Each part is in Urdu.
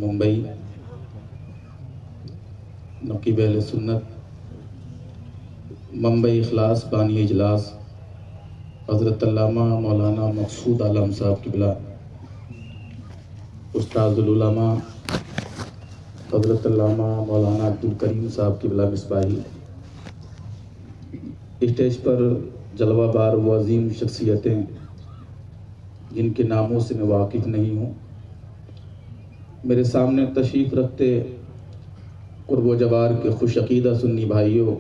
ممبئی نقیب اہل سنت ممبئی اخلاص بانی اجلاس حضرت علامہ مولانا مقصود عالم صاحب قبلہ، استاذ العلماء حضرت علامہ مولانا عبدالکریم صاحب قبلہ مصباحی، اسٹیج پر جلوہ بار و عظیم شخصیتیں جن کے ناموں سے میں واقف نہیں ہوں، میرے سامنے تشریف رکھتے قرب و جوار کے خوش عقیدہ سنی بھائیوں،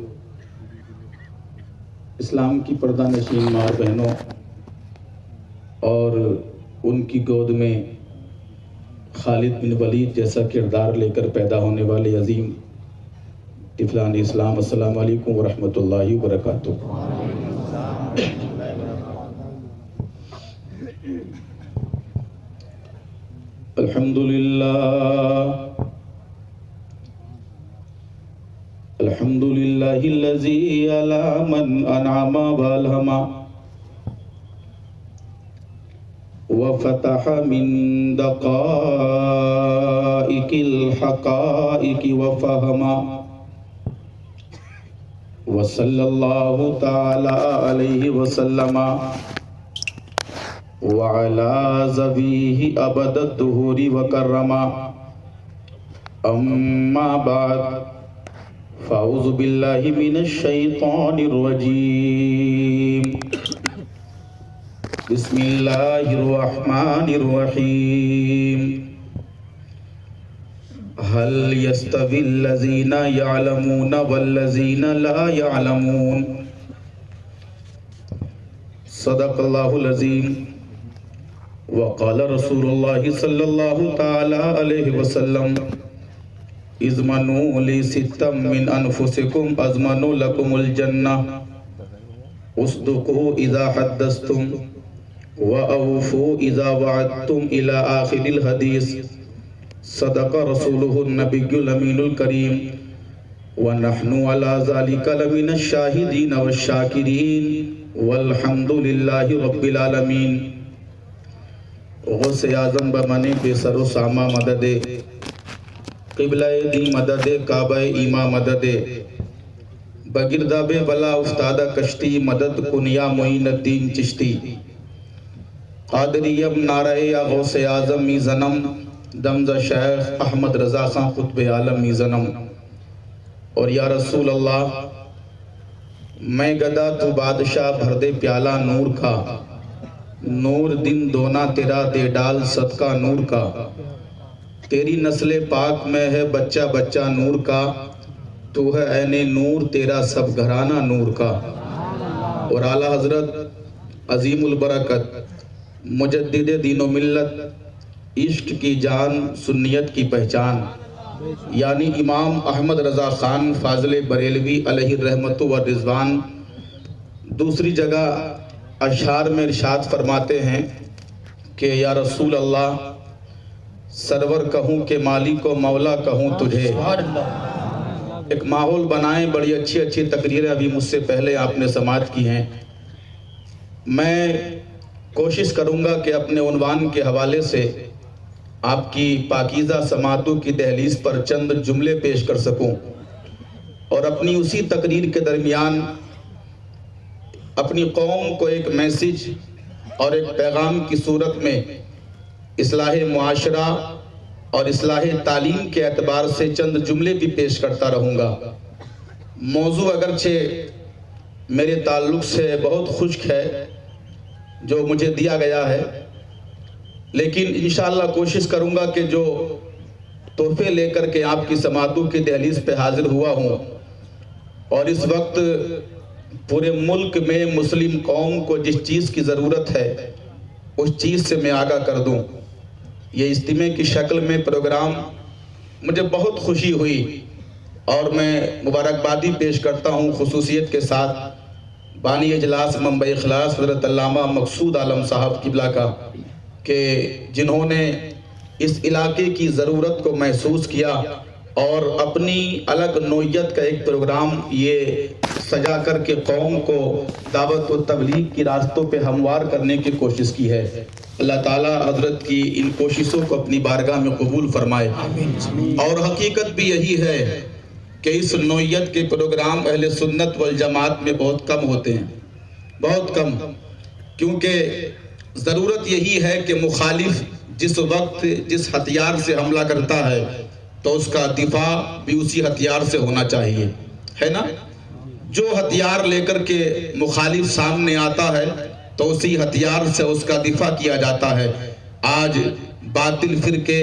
اسلام کی پردہ نشین ماں بہنوں اور ان کی گود میں خالد بن ولید جیسا کردار لے کر پیدا ہونے والے عظیم طفلان اسلام، السلام علیکم ورحمۃ اللہ وبرکاتہ۔ الحمدللہ الذی علی من انعم والہم وفتح من دقائق الحقائق وفہم وصلی اللہ تعالی علیہ وسلم وعلى ذويه أبد الدهور وكرما، أما بعد فأعوذ بالله من الشيطان الرجيم، بسم الله الرحمن الرحيم، هل يستوي الذين يعلمون والذين لا يعلمون، صدق الله العظيم۔ وقال رسول اللہ صلی اللہ تعالی علیہ وسلم، اضمنوا لی ستا من انفسکم اضمن لکم الجنہ، اصدقوا اذا حدثتم واوفوا اذا وعدتم الى آخر الحدیث، صدق رسولہ النبی الامین الکریم، ونحن على ذلك لمن الشاہدین والشاکرین والحمد للہ رب العالمین۔ غوث اعظم بمنے بے سر و سامہ مدد، قبلہ دی مدد، کعبہ ایما مدد، بگردہ بے بلا افتادہ کشتی، مدد کنیا معین الدین چشتی، قادریم نعرہ یا غوث اعظم می زنم، دمزہ شیخ احمد رضا خان قطب عالم می زنم۔ اور یا رسول اللہ، میں گدا تو بادشاہ بھر دے پیالہ نور کا، نور دن دونا تیرا دے ڈال صدقہ نور کا، تیری نسل پاک میں ہے بچہ بچہ نور کا، تو ہے عین نور تیرا سب گھرانہ نور کا۔ اور اعلیٰ حضرت عظیم البرکت مجدد دین و ملت، عشق کی جان سنیت کی پہچان، یعنی امام احمد رضا خان فاضل بریلوی علیہ الرحمت و رضوان، دوسری جگہ اشعار میں ارشاد فرماتے ہیں کہ یا رسول اللہ، سرور کہوں کہ مالک و مولا کہوں تجھے۔ ایک ماحول بنائیں، بڑی اچھی تقریریں ابھی مجھ سے پہلے آپ نے سماعت کی ہیں۔ میں کوشش کروں گا کہ اپنے عنوان کے حوالے سے آپ کی پاکیزہ سماعتوں کی دہلیز پر چند جملے پیش کر سکوں، اور اپنی اسی تقریر کے درمیان اپنی قوم کو ایک میسج اور ایک پیغام کی صورت میں اصلاح معاشرہ اور اصلاح تعلیم کے اعتبار سے چند جملے بھی پیش کرتا رہوں گا۔ موضوع اگرچہ میرے تعلق سے بہت خشک ہے جو مجھے دیا گیا ہے، لیکن انشاءاللہ کوشش کروں گا کہ جو تحفے لے کر کے آپ کی سماعتوں کی دہلیز پہ حاضر ہوا ہوں، اور اس وقت پورے ملک میں مسلم قوم کو جس چیز کی ضرورت ہے اس چیز سے میں آگاہ کر دوں۔ یہ اجتماع کی شکل میں پروگرام مجھے بہت خوشی ہوئی، اور میں مبارکبادی پیش کرتا ہوں خصوصیت کے ساتھ بانی اجلاس ممبئی اخلاص حضرت علامہ مقصود عالم صاحب قبلہ کا، کہ جنہوں نے اس علاقے کی ضرورت کو محسوس کیا اور اپنی الگ نوعیت کا ایک پروگرام یہ سجا کر کے قوم کو دعوت و تبلیغ کی راستوں پہ ہموار کرنے کی کوشش کی ہے۔ اللہ تعالیٰ حضرت کی ان کوششوں کو اپنی بارگاہ میں قبول فرمائے۔ اور حقیقت بھی یہی ہے کہ اس نوعیت کے پروگرام اہل سنت والجماعت میں بہت کم ہوتے ہیں، بہت کم، کیونکہ ضرورت یہی ہے کہ مخالف جس وقت جس ہتھیار سے حملہ کرتا ہے تو اس کا دفاع بھی اسی ہتھیار سے ہونا چاہیے، ہے نا؟ جو ہتھیار لے کر کے مخالف سامنے آتا ہے تو اسی ہتھیار سے اس کا دفاع کیا جاتا ہے۔ آج باطل فرقے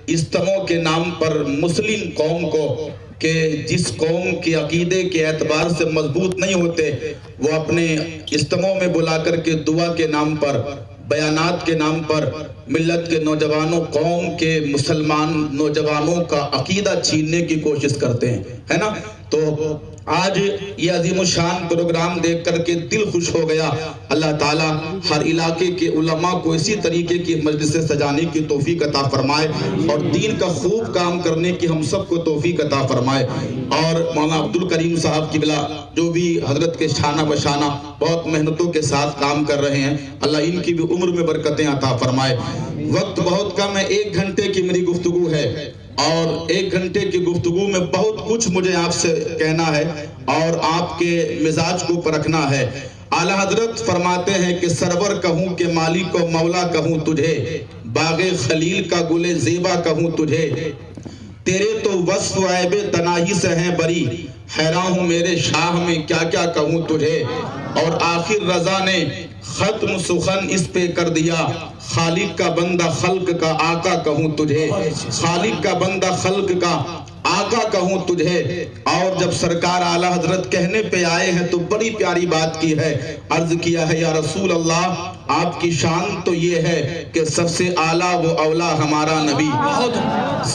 اجتماع کے نام پر مسلم قوم کو، کہ جس قوم کے عقیدے کے اعتبار سے مضبوط نہیں ہوتے، وہ اپنے اجتماع میں بلا کر کے دعا کے نام پر، بیانات کے نام پر ملت کے نوجوانوں، قوم کے مسلمان نوجوانوں کا عقیدہ چھیننے کی کوشش کرتے ہیں، ہے نا؟ تو آج یہ عظیم الشان پروگرام دیکھ کر کے دل خوش ہو گیا۔ اللہ تعالیٰ ہر علاقے کے علماء کو اسی طریقے کی مجلسیں سجانے کی توفیق عطا فرمائے اور دین کا خوب کام کرنے کی ہم سب کو توفیق عطا فرمائے۔ اور مولانا عبدالکریم صاحب کی بلا جو بھی حضرت کے شانہ بشانہ بہت محنتوں کے ساتھ کام کر رہے ہیں، اللہ ان کی بھی عمر میں برکتیں عطا فرمائے۔ وقت بہت کم ہے، 1 گھنٹے کی میری گفتگو ہے اور 1 گھنٹے کی گفتگو میں بہت کچھ مجھے آپ سے کہنا ہے اور آپ کے مزاج کو پرکھنا ہے۔ اعلیٰ حضرت فرماتے ہیں کہ سرور کہوں کہ مالک و مولا کہوں تجھے، باغ خلیل کا گل زیبا کہوں تجھے، تیرے تو وصف و عیب تناہی سے ہیں بری، حیران ہوں میرے شاہ میں کیا کیا کہوں تجھے۔ اور آخر رضا نے ختم سخن اس پہ کر دیا، خالق کا بندہ خلق کا آقا کہوں تجھے، خالق کا بندہ خلق کا آقا کہوں تجھے۔ اور جب سرکار اعلیٰ حضرت کہنے پہ آئے ہیں تو بڑی پیاری بات کی ہے، عرض کیا ہے یا رسول اللہ آپ کی شان تو یہ ہے کہ سب سے اعلیٰ و اولا ہمارا نبی،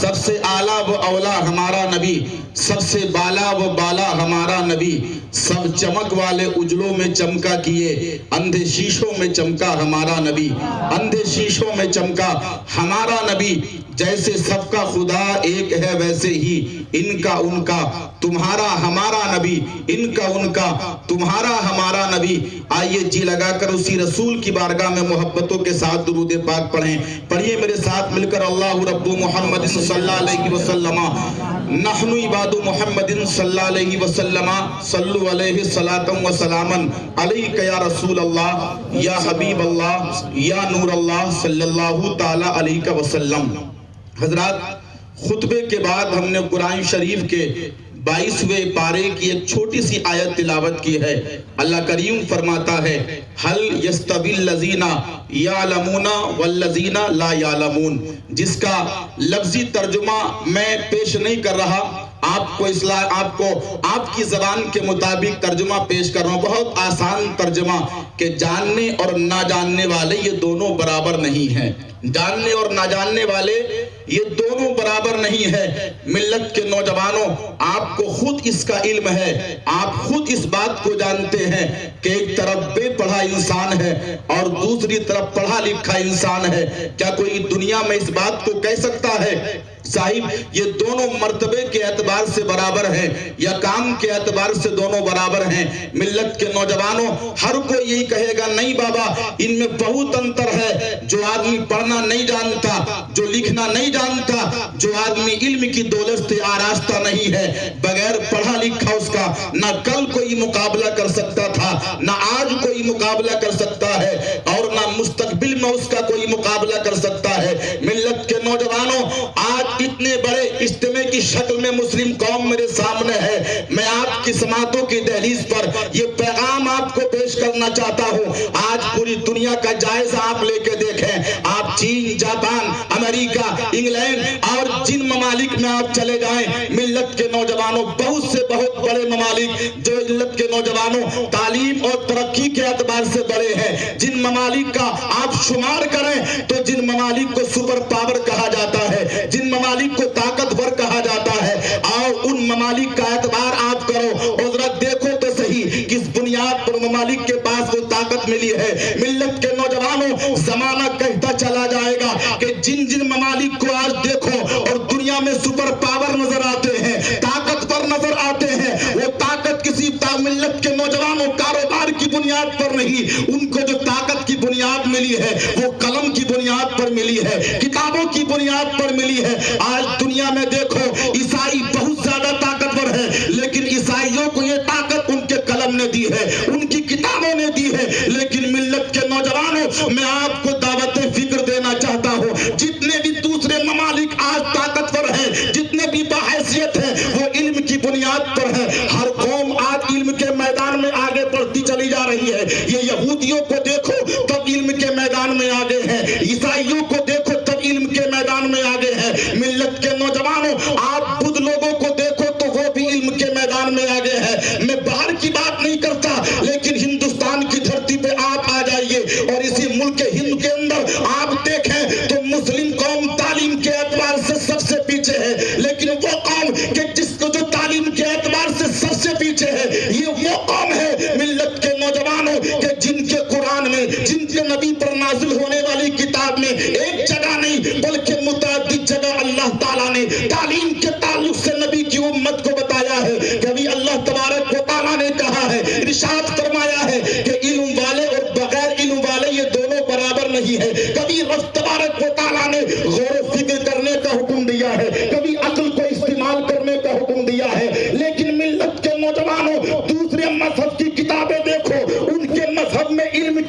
سب سے اعلیٰ و اولا ہمارا نبی، سب سے بالا و بالا ہمارا نبی، سب چمک والے اجلوں میں چمکا کیے، اندھے شیشوں میں چمکا ہمارا نبی، اندھے شیشوں میں چمکا ہمارا نبی۔ جیسے سب کا خدا ایک ہے ویسے ہی ان کا ان کا تمہارا ہمارا نبی، ان کا ان کا تمہارا ہمارا نبی۔ آئیے جی لگا کر اسی رسول کی بارگاہ میں محبتوں کے ساتھ درود پاک پڑھیں۔ پڑھیے میرے ساتھ مل کر اللہ رب محمد صلی اللہ علیہ وسلم، نحن عباد محمد صلی اللہ علیہ وسلم، صلو علیہ صلاۃ و سلاما علیک یا رسول اللہ یا حبیب اللہ یا نور اللہ صلی اللہ تعالی علیہ وسلم۔ حضرات، خطبے کے بعد ہم نے قرآن شریف کے 22ویں پارے کی ایک چھوٹی سی آیت تلاوت کی ہے۔ اللہ کریم فرماتا ہے هل يستوي الذين يعلمون والذين لا يعلمون، جس کا لفظی ترجمہ میں پیش نہیں کر رہا، آپ کو آپ کی زبان کے مطابق ترجمہ پیش کر رہا ہوں۔ بہت آسان ترجمہ کہ جاننے اور نہ جاننے والے یہ دونوں برابر نہیں ہیں، جاننے اور نہ جاننے والے یہ دونوں برابر نہیں ہے۔ ملت کے نوجوانوں، آپ کو خود اس کا علم ہے، آپ خود اس بات کو جانتے ہیں کہ ایک طرف بے پڑھا انسان ہے اور دوسری طرف پڑھا لکھا انسان ہے۔ کیا کوئی دنیا میں اس بات کو کہہ سکتا ہے صاحب یہ دونوں مرتبے کے اعتبار سے برابر ہیں یا کام کے اعتبار سے دونوں برابر ہیں؟ ملت کے نوجوانوں، ہر کوئی یہی کہے گا نہیں بابا ان میں بہت انتر ہے۔ جو آدمی پڑھنا نہیں جانتا، جو لکھنا نہیں جانتا، جو آدمی علم کی دولت سے آراستہ نہیں ہے، بغیر پڑھا لکھا اس کا نہ کل کوئی مقابلہ کر سکتا تھا، نہ آج کوئی مقابلہ کر سکتا ہے اور نہ مستقبل میں اس کا کوئی مقابلہ کر سکتا ہے۔ ملت کے نوجوانوں، آج اتنے بڑے اجتماع کی شکل میں مسلم قوم میرے سامنے ہے، میں آپ کی سماعتوں کی دہلیز پر یہ پیغام آپ کو پیش کرنا چاہتا ہوں۔ آج پوری دنیا کا جائزہ آپ لے کے دیکھیں، آپ چین، جاپان، امریکہ، انگلینڈ اور جن ممالک میں آپ چلے جائیں، ملت کے نوجوانوں بہت سے بہت بڑے ممالک جو ملت کے نوجوانوں تعلیم اور ترقی کے اعتبار سے بڑے ہیں، جن ممالک کا آپ شمار کریں تو جن ممالک کو سپر پاور کہا جاتا ہے، جن ممالک کو طاقتور کہا جاتا ہے، اور ان ممالک کا اعتبار آپ کرو اور ذرا دیکھو تو صحیح کس بنیاد پر ممالک کے پاس وہ طاقت ملی ہے۔ ملت کے نوجوانوں، زمانہ کہتا چلا جائے گا کہ جن جن ممالک کو آج دیکھو اور دنیا میں سپر پاور نظر آتے ہیں، طاقتور نظر آتے ہیں، وہ طاقت کسی ملت کے نوجوانوں کاروبار کی بنیاد پر نہیں، ان کو جو طاقت کی بنیاد ملی ہے وہ قلم کی ہے, کتابوں کی بنیاد پر ملی ہے. آج دنیا میں دیکھو عیسائی بہت زیادہ طاقتور ہے, لیکن عیسائیوں کو یہ طاقت ان کے قلم نے دی ہے, ان کی کتابوں نے دی ہے. لیکن ملت کے نوجوانوں, میں آپ کو دعوت فکر دینا چاہتا ہوں, جتنے بھی دوسرے ممالک آج طاقتور ہیں, جتنے بھی باحیثیت ہیں, وہ علم کی بنیاد پر ہے. ہر قوم آج علم کے میدان میں آگے بڑھتی چلی جا رہی ہے. یہ یہودیوں کو دیکھو تب علم کے میدان میں آگے ہیں, عیسائیوں کو دیکھو تب علم کے میدان میں آگے ہیں. ملت کے نوجوانوں, آپ بدھ لوگوں کو دیکھو تو وہ بھی علم کے میدان میں آگے ہیں. میں باہر کی بات نہیں کرتا, لیکن ہندوستان کی دھرتی پہ آپ آ جائیے اور اسی ملک ہند کے اندر آپ دیکھیں تو مسلم قوم تعلیم کے اعتبار سے سب سے پیچھے ہے. لیکن وہ قوم کہ جس کو جو تعلیم کے اعتبار سے سب سے پیچھے ہے, یہ وہ قوم ہے ملت کے نوجوانوں کہ جن کے قرآن میں, جن کے نبی پر نازل ہونے والی کتاب میں ایک جگہ نہیں بلکہ متعدد جگہ اللہ تعالیٰ نے تعلیم کے تعلق سے نبی کی امت کو بتایا ہے. کبھی اللہ تبارک و تعالیٰ نے کہا ہے, ارشاد فرمایا ہے کہ علم والے اور بغیر علم والے یہ دونوں برابر نہیں ہے. کبھی رب تبارک و تعالیٰ نے غور و فکر کرنے کا حکم دیا ہے, کبھی عقل کو استعمال کرنے کا حکم دیا ہے. لیکن ملت کے نوجوانوں, دوسرے مذہب کی کتابیں دیکھو, ان کے مذہب میں علم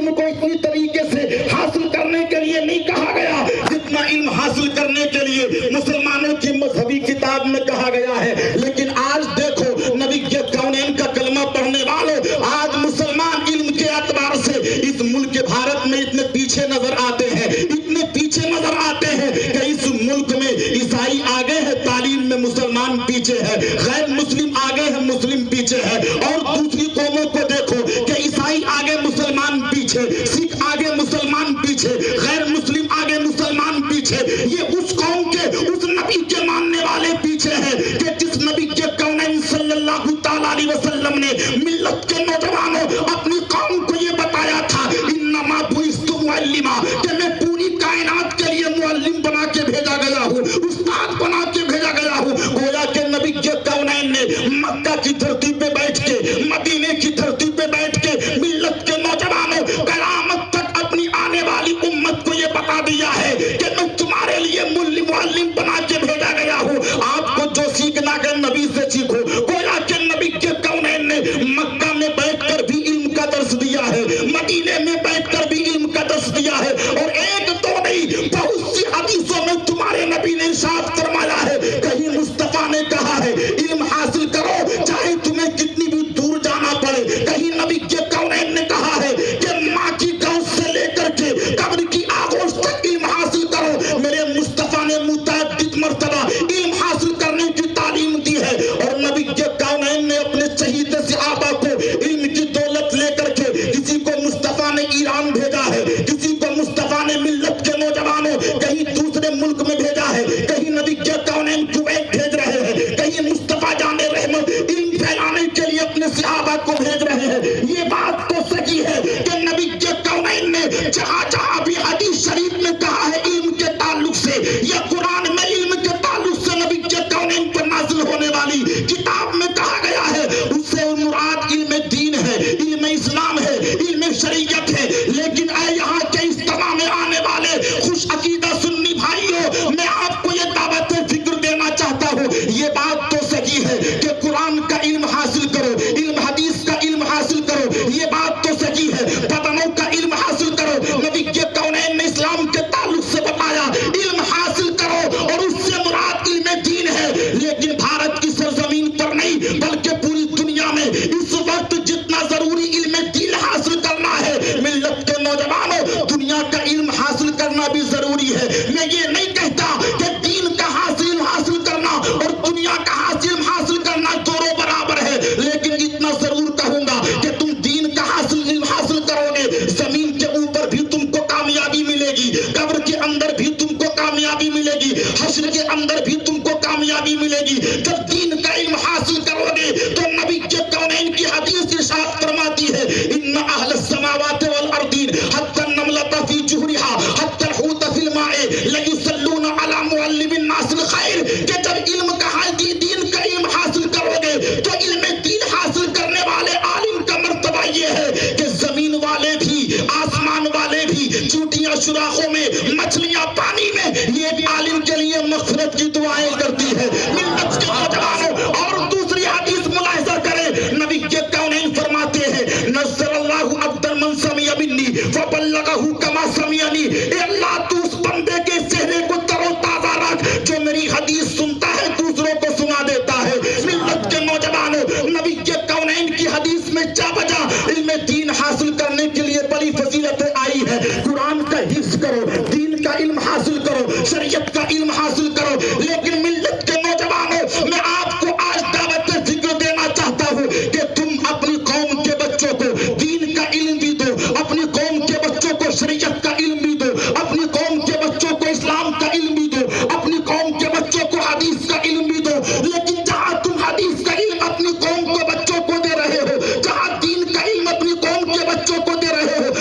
کو اتنی طریقے سے حاصل کرنے کے لیے نہیں کہا گیا جتنا علم حاصل کرنے کے لیے مسلمانوں کی مذہبی کتاب میں کہا گیا ہے. لیکن آج دیکھو نبی کے کونین کا کلمہ پڑھنے والوں, آج مسلمان علم کے اعتبار سے اس ملک بھارت میں اتنے پیچھے نظر آتے ہیں, اتنے پیچھے نظر آتے ہیں کہ اس ملک میں عیسائی آگے ہے, تعلیم میں مسلمان پیچھے ہے, غیر مسلم آگے ہے, مسلم پیچھے ہے. اور دوسری قوموں کو دیکھو کہ عیسائی آگے, مسلمان پیچھے, سکھ آگے, مسلمان پیچھے, غیر مسلم آگے, مسلمان پیچھے. یہ اس قوم کے, اس نبی کے ماننے والے پیچھے ہیں کہ جس نبی کے کونین صلی اللہ تعالیٰ علیہ وسلم نے ملت کے نوجوانوں اپنی قوم کو یہ بتایا تھا, انما بعثت معلما, کہ میں پوری کائنات کے لیے معلم بنا کے بھیجا گیا ہوں, استاد بنا کے بھیجا گیا ہوں. گویا کہ نبی کے کونین نے مکہ کی دھرتی پہ بیٹھ کے, مدینے کی دھرتی پہ بیٹھ کے ملت کے نوجوانوں قیامت تک اپنی آنے والی امت کو یہ بتا دیا ہے کہ میں تمہارے لیے معلم بنا کے بھیجا گیا ہوں. آپ کو جو سیکھنا ہے نبی سے سیکھو. گویا کہ نبی کے کونین نے مکہ میں بیٹھ کر بھی علم کا درس دیا ہے, مدینے میں بیٹھ کر بھی علم کا درس دیا ہے. اور ایک دو نہیں, بہت سی حدیثوں میں تمہارے نبی نے ارشاد فرمایا ہے, کہیں مصطفیٰ نے کہا ہے علم حاصل کرو چاہے تمہیں کتنی بھی دور جانا پڑے. کہیں نبی کے کونین نے کہا ہے کہ ماں کی گود سے لے کر کے قبر کی آغوش تک علم حاصل کرو. میرے مصطفیٰ نے متعدد مرتبہ علم حاصل کرنے کی تعلیم دی ہے. اور نبی کے کونین نے اپنے شہید صحابہ کو علم کی دولت لے کر کے, کسی کو مصطفیٰ نے ایران بھیجا ہے, کسی کو مصطفیٰ نے ملت کے نوجوانوں کہیں دوسرے ملک میں بھیجا ہے, کہیں نبی کے کونین کویت بھیج رہے ہیں, کہیں مصطفیٰ جان رحمت علم پھیلانے کے لیے اپنے صحابہ کو بھیج رہے ہیں. یہ بات تو صحیح ہے کہ نبی کے کونین نے جہاں جہاں بھی حدیث شریف میں کہا ہے علم کے تعلق سے, یا قرآن میں علم کے تعلق سے نبی کے کونین پر نازل ہونے والی کتاب میں کہا گیا ہے, اس سے مراد علم دین ہے, علم اسلام ہے, علم شریعت ہے. لیکن اے یہاں کے اجتماع میں آنے والے خوش عقیدہ سنی بھائیوں, میں آپ کو یہ دعوت فکر دینا چاہتا ہوں. یہ بات تو صحیح ہے کہ قرآن کا علم حاصل کرو, علم حدیث کا علم حاصل کرو, یہ بات تو صحیح ہے. بدنوں کا علم حاصل کرو, نبی کے کونین نے اسلام کے تعلق سے بتایا علم حاصل کرو, اور اس سے مراد علم دین ہے. لیکن بھارت کی سرزمین پر نہیں بلکہ پوری دنیا میں اس وقت جتنا ضروری علم دین حاصل کرنا ہے, ملت کے نوجوانوں دنیا کا علم حاصل کرنا بھی ضروری ہے. میں یہ نہیں کہتا کہ دین کا حاصل کرنا اور دنیا کا حاصل کرنا دونوں برابر ہے, لیکن اتنا ضرور کہوں گا کہ تم دین کا علم حاصل کرو گے, زمین کے اوپر بھی تم کو کامیابی ملے گی, قبر کے اندر بھی تم کو کامیابی ملے گی, حشر کے اندر بھی تم کو کامیابی ملے گی. جب دین کا علم حاصل کرو گے تو نبی کے کونین کی حدیث ارشاد فرماتی ہے, ان اہل السماوات والارضین حتی النملۃ فی جحرها حتی الحوت فی الماء لیصلون علی معلم الناس الخیر. کہ جب علم کا دین کا علم حاصل کرو گے تو علم دین حاصل کرنے والے عالم کا مرتبہ یہ ہے کہ زمین والے بھی, آسمان والے بھی, چوٹیاں سوراخوں میں, مچھلی مغفرت کی دعائیں کرتی ہے ملت کے نوجوانوں. اور دوسری حدیث ملاحظہ کریں, نبی کے کونین فرماتے ہیں نصر اللہ عبد من سمع منی فبلغہ کما سمعنی. اے اللہ تو اس بندے کے چہرے کو تر و تازہ رکھ جو میری حدیث سنتا ہے دوسروں کو سنا دیتا ہے. ملت کے نوجوانوں, نبی کے کونین کی حدیث میں جا بجا علم دین حاصل کرنے کے لیے بڑی فضیلتیں آئی ہے. قرآن کا حفظ کرو, دین کا علم حاصل کرو, شریعت کا علم حاصل کرو. لیکن ملت کے نوجوانوں, میں آپ کو آج دعوت ذکر دینا چاہتا ہوں کہ تم اپنی قوم کے بچوں کو دین کا علم بھی دو, اپنی قوم کے بچوں کو شریعت کا علم بھی دو, اپنی قوم کے بچوں کو اسلام کا علم بھی دو, اپنی قوم کے بچوں کو حدیث کا علم بھی دو. لیکن جہاں تم حدیث کا علم اپنی قوم کے بچوں کو دے رہے ہو, جہاں دین کا علم اپنی قوم کے بچوں کو دے رہے ہو,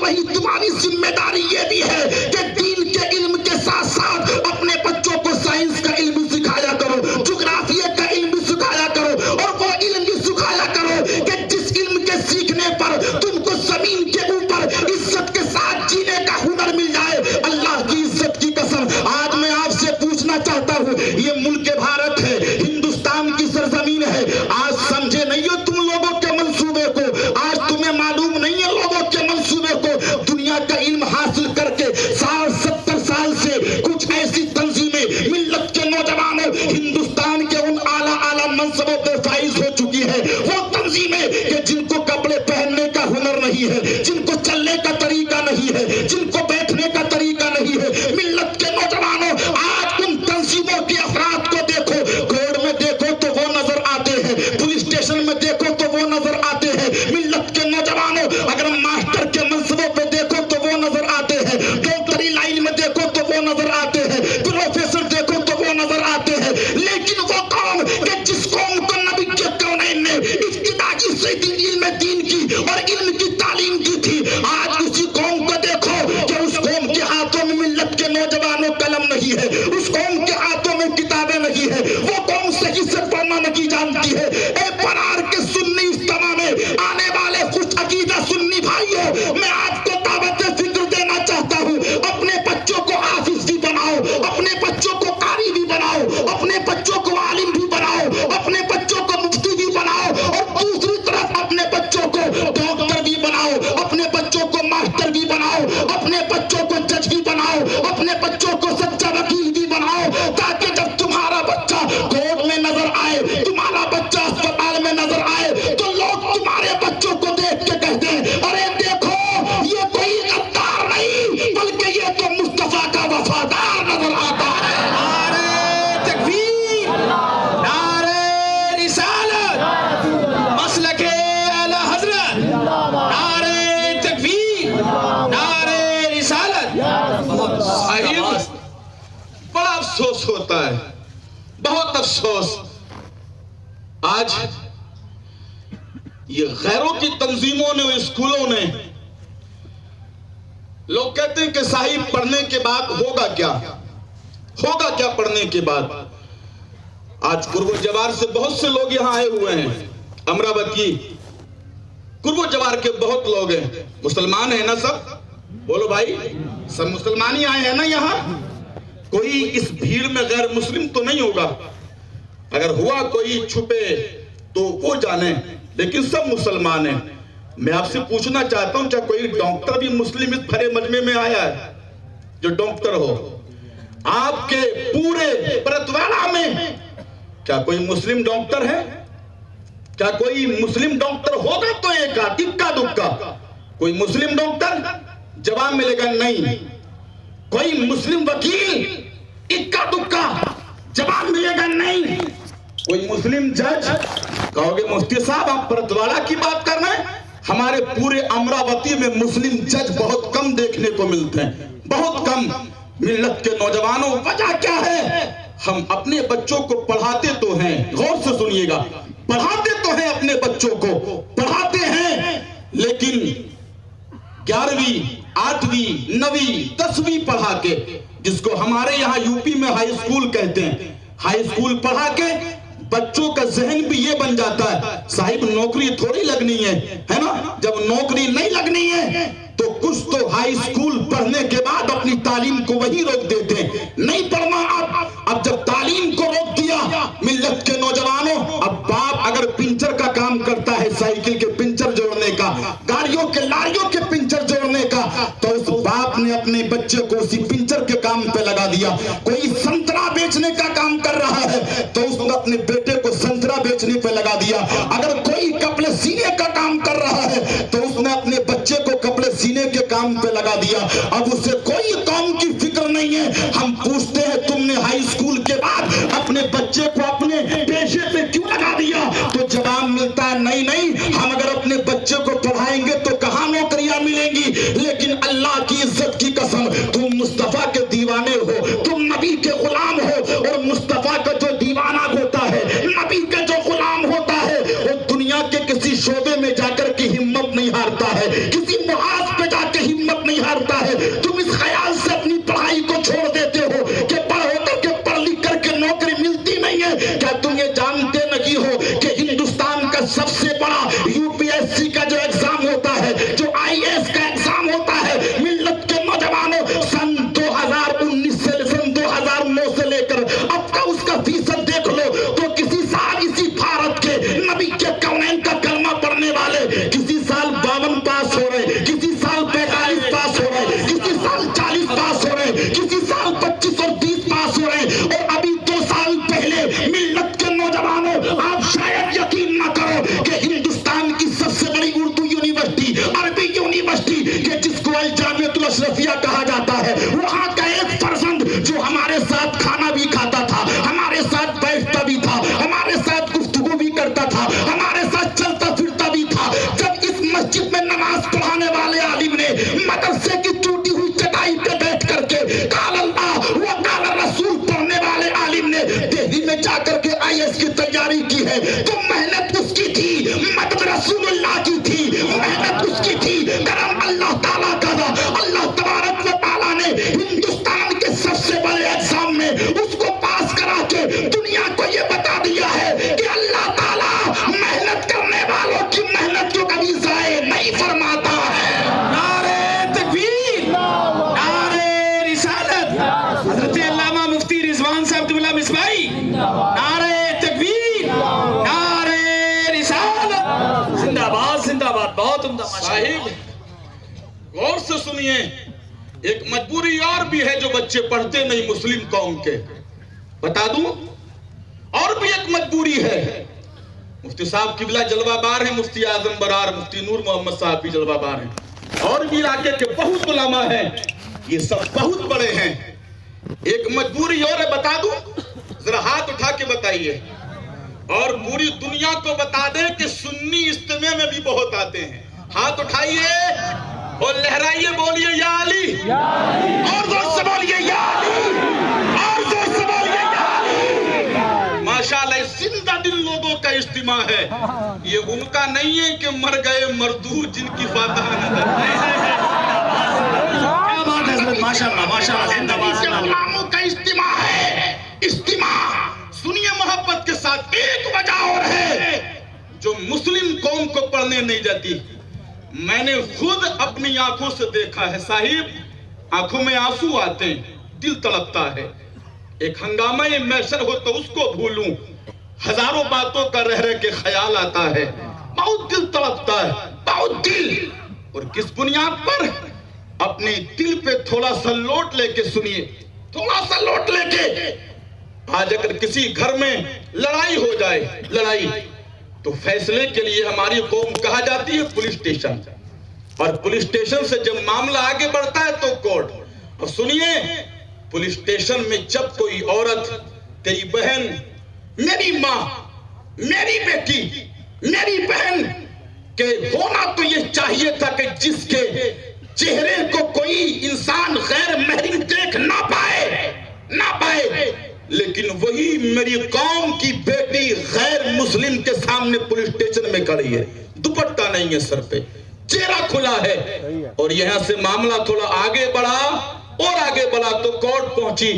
وہی تمہاری ذمہ داری یہ بھی ہے کہ دین کے علم کے ساتھ ساتھ اپنے بچوں کو سائنس کا علم سکھایا کرو, جغرافیہ کا علم بھی سکھایا کرو, اور وہ علم بھی سکھایا کرو کہ جس علم کے سیکھنے پر تم کو زمین کے اوپر عزت کے ساتھ جینے کا ہنر مل جائے. اللہ کی عزت کی قسم آج میں آپ سے پوچھنا چاہتا ہوں, یہ ملک بھارت ہے, ہندوستان کی سرزمین ہے. آج سمجھے نہیں ہو تم لوگوں کے منصوبے کو, آج تمہیں معلوم نہیں ہے لوگوں کے منصوبے کو. دنیا کا علم حاصل کر کے 60-70 سال سے کچھ ایسی تنظیمیں ملت کے نوجوانوں ہندوستان کے ان اعلیٰ منصبوں پہ فائز ہو چکی ہے. وہ تنظیمیں کہ جن کو کپڑے پہننے کا ہنر نہیں ہے, جن کو چلنے کا طریقہ نہیں ہے, جن کو بیٹھنے کا طریقہ نہیں ہے. ملت کے نوجوانوں, آج ان تنظیموں کے افراد کو دیکھو, کوڑ میں دیکھو تو وہ نظر آتے ہیں, پولیس اسٹیشن میں دیکھو تو وہ نظر آتے ہیں. ملت کے نوجوانوں, اگر ماسٹر کے منصبوں پہ دیکھو تو وہ نظر آتے ہیں, ڈاکٹری لائن میں دیکھو تو وہ نظر آتے ہیں, پروفیسر دیکھو تو وہ نظر آتے ہیں. لیکن وہ قوم کہ جس قوم کو نبی کے کونین نے ابتدائی سے علم دین کی اور علم کی تعلیم دی تھی, آج اسی قوم کو دیکھو کہ اس قوم کے ہاتھوں میں ملت کے نوجوانوں قلم نہیں ہے, اس قوم کے ہاتھوں میں کتابیں نہیں ہے, وہ قوم صحیح سے پڑھنا نہیں جانتی ہے. اے پرار کے سنی اجتماع میں آنے والے خوش عقیدہ سنی بھائیوں, میں آپ کو دعوت فکر دینا چاہتا ہوں, اپنے بچوں کو حافظ بھی بناؤ, اپنے بچوں کو قاری بھی بناؤ, اپنے بچوں کو عالم بھی بناؤ, اپنے بچوں کو مفتی بھی بناؤ, اور دوسری طرف اپنے بچوں کو ڈاکٹر بھی بناؤ, اپنے بچوں کو ماسٹر بھی بناؤ, اپنے بچوں کو جج بھی بناؤ, اپنے بچوں کو سچا وکیل بھی بناؤ, تاکہ جب تمہارا بچہ کورٹ میں نظر آئے, تمہارا بچہ اسپتال میں نظر آئے, تو لوگ تمہارے بچوں کو دیکھ کے کہتے ہیں ارے دیکھو یہ کوئی غدار نہیں بلکہ یہ تو مصطفیٰ کا وفادار نظر آتا ہے. نعرہ تکبیر, نعرہ رسالت, مسلک اعلی حضرت, نعرہ تکبیر, نعرہ رسالت. صاحب, بڑا افسوس ہوتا ہے, بہت افسوس. آج یہ غیروں کی تنظیموں نے, اسکولوں نے, لوگ کہتے ہیں کہ صاحب پڑھنے کے بعد ہوگا کیا, ہوگا کیا پڑھنے کے بعد. آج قرب جوار سے بہت سے لوگ یہاں آئے ہوئے ہیں, امراوتی قرب جوار کے بہت لوگ ہیں. مسلمان ہیں نا سب؟ بولو بھائی, سب مسلمان ہی آئے ہیں نا یہاں؟ کوئی اس بھیڑ میں غیر مسلم تو نہیں ہوگا, اگر ہوا کوئی چھپے تو وہ جانے, لیکن سب مسلمان ہیں. میں آپ سے پوچھنا چاہتا ہوں, کیا کوئی ڈاکٹر بھی مسلم اس بھرے مجمع میں آیا ہے جو ڈاکٹر ہو؟ آپ کے پورے برتواڑہ میں کیا کوئی مسلم ڈاکٹر ہے؟ کیا کوئی مسلم ڈاکٹر ہوگا تو ایک اکا دکا. کوئی مسلم ڈاکٹر؟ جواب ملے گا نہیں. کوئی مسلم وکیل؟ اکا دکا. جواب ملے گا نہیں. کوئی مسلم جج؟ کہو گے مفتی صاحب آپ برتواڑہ کی بات کر رہے ہیں, ہمارے پورے امراوتی میں مسلم جج بہت کم دیکھنے کو ملتے ہیں, بہت کم. ملت کے نوجوانوں, وجہ کیا ہے؟ ہم اپنے بچوں کو پڑھاتے تو ہیں, غور سے سنیے گا, پڑھاتے تو ہیں اپنے بچوں کو, پڑھاتے ہیں, لیکن 11ویں 8ویں 9ویں 10ویں پڑھا کے, جس کو ہمارے یہاں یوپی میں ہائی اسکول کہتے ہیں, ہائی اسکول پڑھا کے بچوں کا ذہن بھی یہ بن جاتا ہے صاحب نوکری تھوڑی لگنی ہے نا. جب نوکری نہیں لگنی ہے تو کچھ تو ہائی اسکول پڑھنے کے بعد اپنی تعلیم کو وہی روک دیتے ہیں، نہیں پڑھنا اب جب تعلیم کو روک دیا ملت کے نوجوانوں، اب باپ اگر پنچر کا کام کرتا ہے، سائیکل کے پنچر جوڑنے کا، گاڑیوں کے لاریوں کے پنچر جوڑنے کا، تو اس باپ نے اپنے بچے کو اسی پنچر کے کام پہ لگا دیا۔ کوئی سنترا بیچنے کا کام کر رہا ہے تو اس نے اپنے بیٹے کو سنترا بیچنے پہ لگا دیا۔ اگر کوئی کپڑے سینے کا کام کر رہا ہے تو اس نے اپنے بچے کو کپڑے سینے کے کام پہ لگا دیا۔ اب اسے کوئی قوم کی فکر نہیں ہے۔ ہم پوچھتے ہیں تم نے ہائی اسکول کے بعد اپنے بچے کو اپنے پیشے پہ کیوں لگا دیا؟ تو جواب ملتا ہے نہیں، ہم اگر اپنے بچے کو پڑھائیں گے تو کہاں نوکریاں ملیں گی، لیکن اللہ کی عزت کی قسم تم مصطفیٰ کے دیوانے ہو، تم نبی کے غلام ہو، اور مصطفیٰ کا جو دیوانہ ہوتا ہے، نبی کا جو غلام ہوتا ہے، وہ دنیا کے کسی شعبے میں جا کر کے ہمت نہیں ہارتا ہے، کسی محاذ پہ جا کے ہمت نہیں ہارتا ہے۔ تم اس خیال سے اپنی پڑھائی کو چھوڑ دیتے ہو کہ پڑھ لکھ کر کے نوکری ملتی نہیں ہے۔ کیا تم یہ جانتے نہیں ہو کہ ہندوستان کا سب سے بڑا UPSC کا جو ایگزام ہوتا ہے، جو IAS کا ایگزام ہوتا ہے، ملت کے نوجوانوں، سن 2019 سے سن 2009 سے لے کر اب کا اس کا فیصد دیکھ لو تو کسی سال اسی بھارت کے نبی کے کونین کا کلمہ پڑھنے والے کسی سال 52 پاس ہو رہے، کسی سال 45 پاس ہو رہے، کسی سال 40 پاس ہو رہے، کسی سال 25 اور 30 پاس ہو رہے، اور ابھی 2 سال پہلے ملت کے نوجوانوں آپ شاید یقین نہ کرو کہ ہندوستان کی سب سے بڑی اردو یونیورسٹی، عربی یونیورسٹی کہ جس کو الجامعۃ الاشرفیہ کہا جاتا ہے، وہاں کا ایک فرزند جو ہمارے ساتھ کھانا بھی کھاتا تھا، ہمارے ساتھ بیٹھتا بھی تھا، ہمارے ساتھ گفتگو بھی کرتا تھا، ہمارے ساتھ چلتا پھرتا بھی تھا، جب اس مسجد میں نماز پڑھانے والے عالم نے مدرسے کی ٹوٹی ہوئی چٹائی پہ بیٹھ کر کے قال اللہ و قال رسول پڑھنے والے عالم نے دہلی میں جا کر کے IAS کی تیاری کی ہے، تو محنت اس کی تھی، مدد رسول اللہ کی تھی، محنت اس کی تھی، کرم اللہ تعالیٰ کا تھا۔ اللہ تبارک و تعالیٰ نے ہندوستان کے سب سے بڑے ایگزام میں اس کو پاس کرا کے دنیا کو یہ بتا دیا ہے کہ اللہ تعالیٰ محنت کرنے والوں کی محنت کو کبھی ضائع نہیں فرماتا ہے۔ نعرہ تکبیر، نعرہ رسالت، حضرت علامہ مفتی رضوان صاحب قبلہ مصباحی، نعرہ تکبیر، نعرہ رسالت، زندہ باد زندہ باد، بہت عمدہ صاحب غور سے سنیے، ایک مجبوری اور بھی ہے جو بچے پڑھتے نہیں مسلم قوم کے، بتا دوں اور بھی ایک مجبوری ہے۔ مفتی صاحب قبلہ جلوہ بار ہیں، مفتی اعظم برار، مفتی نور محمد صاحب بھی جلوہ بار ہیں، اور بھی علاقے کے بہت علماء ہیں، یہ سب بہت بڑے ہیں۔ ایک مجبوری اور ہے، بتا دوں، ذرا ہاتھ اٹھا کے بتائیے، اور پوری دنیا کو بتا دیں کہ سنی اجتماع میں بھی بہت آتے ہیں۔ ہاتھ اٹھائیے اور لہرائیے، بولیے یا علی، اور زور سے بولیے یا علی، اور زور سے بولیے یا علی۔ ماشاءاللہ زندہ دل لوگوں کا اجتماع ہے، یہ ان کا نہیں ہے کہ مر گئے مردود جن کی فاتحہ نظر کیا بات ہے حضرت، ماشاءاللہ ماشاءاللہ، زندہ باد زندہ باد۔ علماء کا اجتماع ہے۔ اجتماع سنیے محبت کے ساتھ، ایک وجہ اور ہے جو مسلم قوم کو پڑھنے نہیں جاتی۔ میں نے خود اپنی آنکھوں سے دیکھا ہے صاحب، آنکھوں میں آنسو آتے ہیں، دل تڑپتا ہے، ایک ہنگامہ محشر ہو تو اس کو بھولوں، ہزاروں باتوں کا رہ رہ کے خیال آتا ہے، بہت دل تڑپتا ہے، بہت دل۔ اور کس بنیاد پر؟ اپنے دل پہ تھوڑا سا لوٹ لے کے سنیے، تھوڑا سا لوٹ لے کے، آج اگر کسی گھر میں لڑائی ہو جائے، لڑائی، تو فیصلے کے لیے ہماری قوم کہا جاتی ہے پولیس اسٹیشن، اور پولیس اسٹیشن سے جب معاملہ آگے بڑھتا ہے تو کورٹ۔ اور سنیے، پولیس اسٹیشن میں جب کوئی عورت، تیری بہن، میری ماں، میری بیٹی، میری بہن، کہ ہونا تو یہ چاہیے تھا کہ جس کے چہرے کو کوئی انسان غیر محرم دیکھ نہ پائے، لیکن وہی میری قوم کی بیٹی غیر مسلم کے سامنے پولیس اسٹیشن میں کھڑی ہے، دوپٹہ نہیں ہے سر پہ، چہرہ کھلا ہے، اور یہاں سے معاملہ تھوڑا آگے بڑھا اور آگے بڑھا تو کورٹ پہنچی،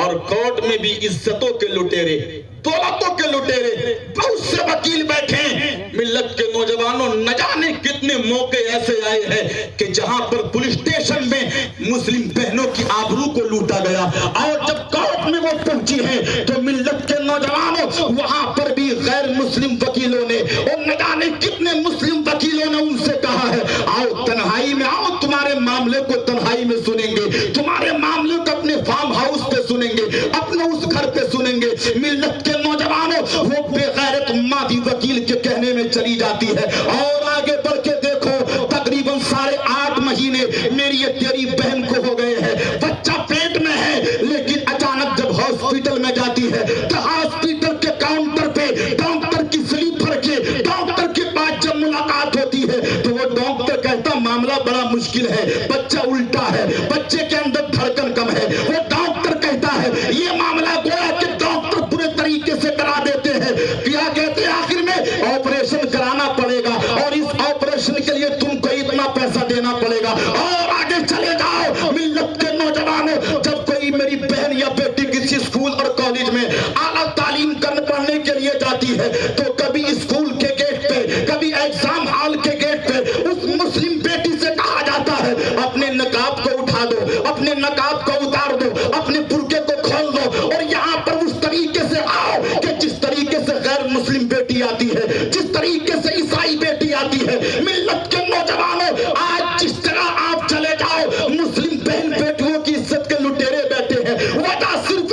اور کورٹ میں بھی عزتوں کے لٹیرے، دولتوں کے لٹیرے، بہت سے وکیل بیٹھے ہیں۔ ملت کے نوجوانوں، نہ جانے کتنے موقع ایسے آئے ہیں کہ جہاں پر پولیس اسٹیشن میں مسلم بہنوں کی آبرو کو لوٹا گیا، اور جب کورٹ میں وہ پہنچی ہیں تو ملت کے نوجوانوں وہاں پر بھی غیر مسلم وکیلوں نے، اور نہ جانے کتنے مسلم وکیلوں نے ان سے کہا ہے آؤ تنہائی میں آؤ، تمہارے معاملے کو تنہائی میں سنیں گے، تمہارے معاملے کو اپنے فارم ہاؤس پہ سنیں گے، اپنے اس گھر پہ سنیں گے۔ ملت کے نوجوانوں، وہ بے غیرت مادی وکیل کے کہنے میں چلی جاتی ہے، اور آگے بڑھ کے دیکھو تقریباً 8.5 مہینے میری تیری بہن کو ہو گئے ہیں، بچہ پیٹ میں ہے، لیکن اچانک جب ہاسپٹل میں جاتی ہے تو ہاسپٹل کے کاؤنٹر پہ ڈاکٹر کی سلیپ بھر کے ڈاکٹر کے پاس جب ملاقات ہوتی ہے تو وہ ڈاکٹر کہتا معاملہ بڑا مشکل ہے، بچہ الٹا ہے، بچے کے اندر دھڑکن کم ہے۔ وہ ڈاکٹر کہتا ہے یہ معاملہ گویا کہ ڈاکٹر پورے طریقے سے کرا دیتے ہیں، کیا کہتے ہیں آخر میں آپریشن کرانا پڑے گا، اور اس آپریشن کے لیے تم کو اتنا پیسہ دینا پڑے گا، اور آگے چلے جاؤ۔ ملت کے نوجوانوں، جب کوئی میری بہن یا بیٹی کسی اسکول اور کالج میں اعلیٰ تعلیم پڑھنے کے لیے جاتی ہے تو کبھی اسکول کے گیٹ پہ، کبھی ایگزام ہال کے گیٹ پہ اس مسلم بیٹی سے کہا جاتا ہے اپنے نقاب کو اٹھا دو، اپنے نقاب کو اتار دو، اپنے برقعے کو کھول دو، اور یہاں پر اس طریقے سے آؤ کہ جس طریقے سے غیر مسلم بیٹی آتی ہے، جس طریقے سے عیسائی بیٹی آتی ہے۔ ملت کے نوجوانوں، آج جس طرح آپ چلے جاؤ مسلم بہن بیٹیوں کی عزت کے لٹیرے بیٹھے ہیں۔ وجہ صرف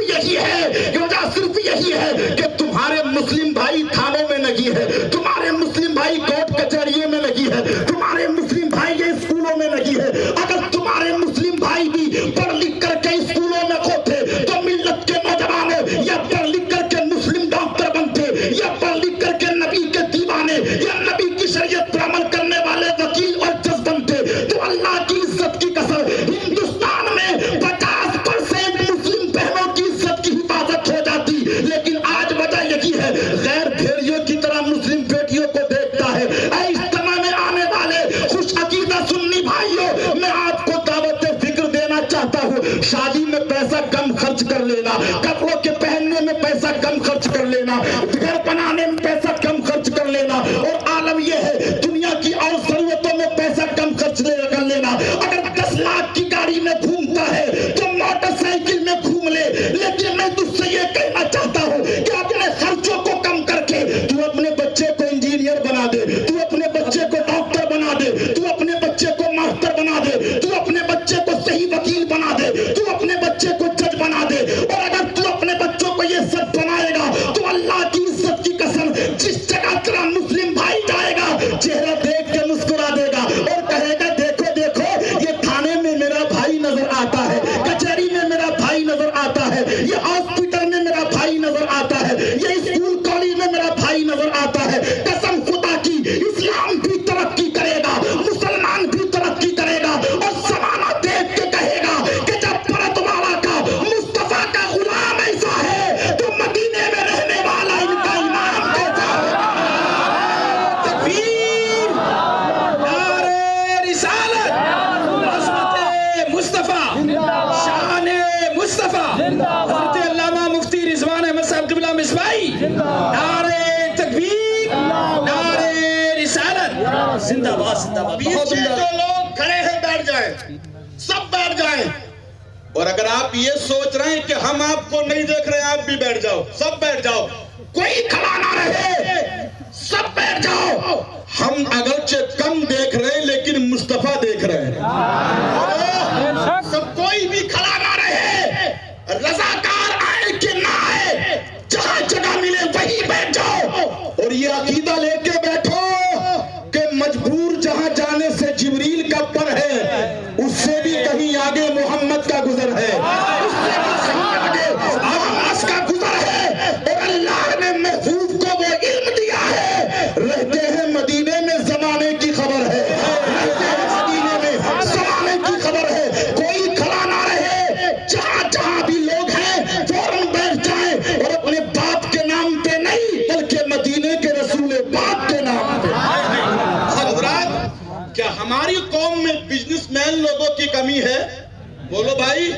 یہی ہے کہ تمہارے مسلم بھائی تھانوں میں لگی ہے، تمہارے مسلم بھائی کورٹ کچہریوں میں لگی ہے، تمہارے مسلم بھائی یہ اسکولوں میں لگی ہے۔ اگر تمہارے مسلم بھائی بھی پڑھ لکھ کر کے اسکولوں میں ہوتے تو ملت کے نوجوانوں یا پڑھ لکھ کر کے مسلم ڈاکٹر بنتے، یا پڑھ لکھ کر کے نبی کے دیوانے یا نبی کی شریعت پر عمل کرنے والے وکیل اور جج بنتے، تو اللہ کی عزت کی قسم ہندوستان میں 50% مسلم بہنوں کی عزت کی حفاظت ہو جاتی۔ لیکن آج وجہ یہی ہے غیر بھیڑیوں کی طرح مسلم بیٹیوں کو دیکھتا ہے۔ اے اجتماع میں آنے والے خوش عقیدہ سنی بھائیوں، میں آپ کو دعوت فکر دینا چاہتا ہوں، شادی میں پیسہ کم خرچ کر لینا، کپڑوں کے پہننے میں پیسہ کم خرچ کر لینا، گھر بنانے میں پیسہ کم خرچ کر لینا، اور عالم یہ ہے دنیا کی اور ضرورتوں میں پیسہ کم خرچ کر لینا۔ اگر 10 لاکھ کی گاڑی میں گھومتا ہے تو موٹر سائیکل میں گھوم لے، لیکن میں تجھ سے یہ کہنا چاہتا ہوں کہ اپنے خرچوں کو کم کر کے تو اپنے بچے کو انجینئر بنا دے، تو اپنے بچے کو ڈاکٹر بنا دے، تو اپنے بچے کو ماسٹر بنا دے، تو اپنے بچے کو صحیح وکیل بنا دے، تو اپنے بچے کو جج بنا دے۔ اور اگر تو اپنے بچوں کو یہ سب بنائے گا تو اللہ کی عزت کی قسم جس جگہ تیرا مسلم بھائی جائے گا چہرہ دیکھ کے مسکرا دے گا اور کہے گا دیکھو دیکھو یہ تھانے میں میرا بھائی نظر آتا ہے، کچہری میں میرا بھائی نظر آتا ہے، یہ ہاسپٹل میں میرا بھائی نظر آتا ہے، یہ اسکول کالج میں میرا بھائی نظر آتا ہے۔ قسم خدا کی اسلام بھی ترقی کرے گا، مسلمان بھی ترقی کرے گا، اور زمانہ دیکھ کے کہے گا کہ جب پرت والا کا مصطفیٰ کا غلام ایسا ہے تو مدینے میں رہنے والا ان کا امام کیسا ہوگا۔ تکبیر، نعرہ رسالت، عظمت مصطفیٰ، شان مصطفیٰ، حضرت علامہ مفتی رضوان احمد صاحب قبلہ مصباحی، نعرہ تکبیر، نعرہ رسالت، زندہ باد زندہ باد۔ پیچھے جو لوگ کھڑے ہیں بیٹھ جائیں، سب بیٹھ جائیں، اور اگر آپ یہ سوچ رہے ہیں کہ ہم آپ کو نہیں دیکھ رہے ہیں آپ بھی بیٹھ جاؤ، سب بیٹھ جاؤ، کوئی کھڑا نہ رہے، سب بیٹھ جاؤ۔ ہم اگرچہ کم دیکھ رہے ہیں لیکن مصطفیٰ دیکھ رہے ہیں۔ سب کوئی بھی کھڑا نہ رہے، رضاکار آئے کہ نہ آئے، جہاں جگہ ملے وہیں بیٹھ جاؤ، اور یہ عقیدہ لے کے بیٹھو کہ مجبور جہاں جانے سے جبریل کا پر ہے اس سے بھی کہیں آگے محمد کا گزر ہے، اس سے بھی کہیں آگے محمد کا گزر ہے، اور اللہ نے محبوب کو وہ علم دیا ہے، رہتے ہیں مدینے میں زمانے کی خبر ہے، رہتے ہیں مدینے میں زمانے کی خبر ہے۔ کوئی کھڑا نہ رہے، جہاں جہاں بھی لوگ ہیں فوراً بیٹھ جائیں، اور اپنے باپ کے نام پہ نہیں بلکہ مدینے کے رسول پاک کے نام پہ۔ حضرات، کیا ہماری قوم میں بزنس مین لوگوں کی کمی ہے؟ بولو بھائی،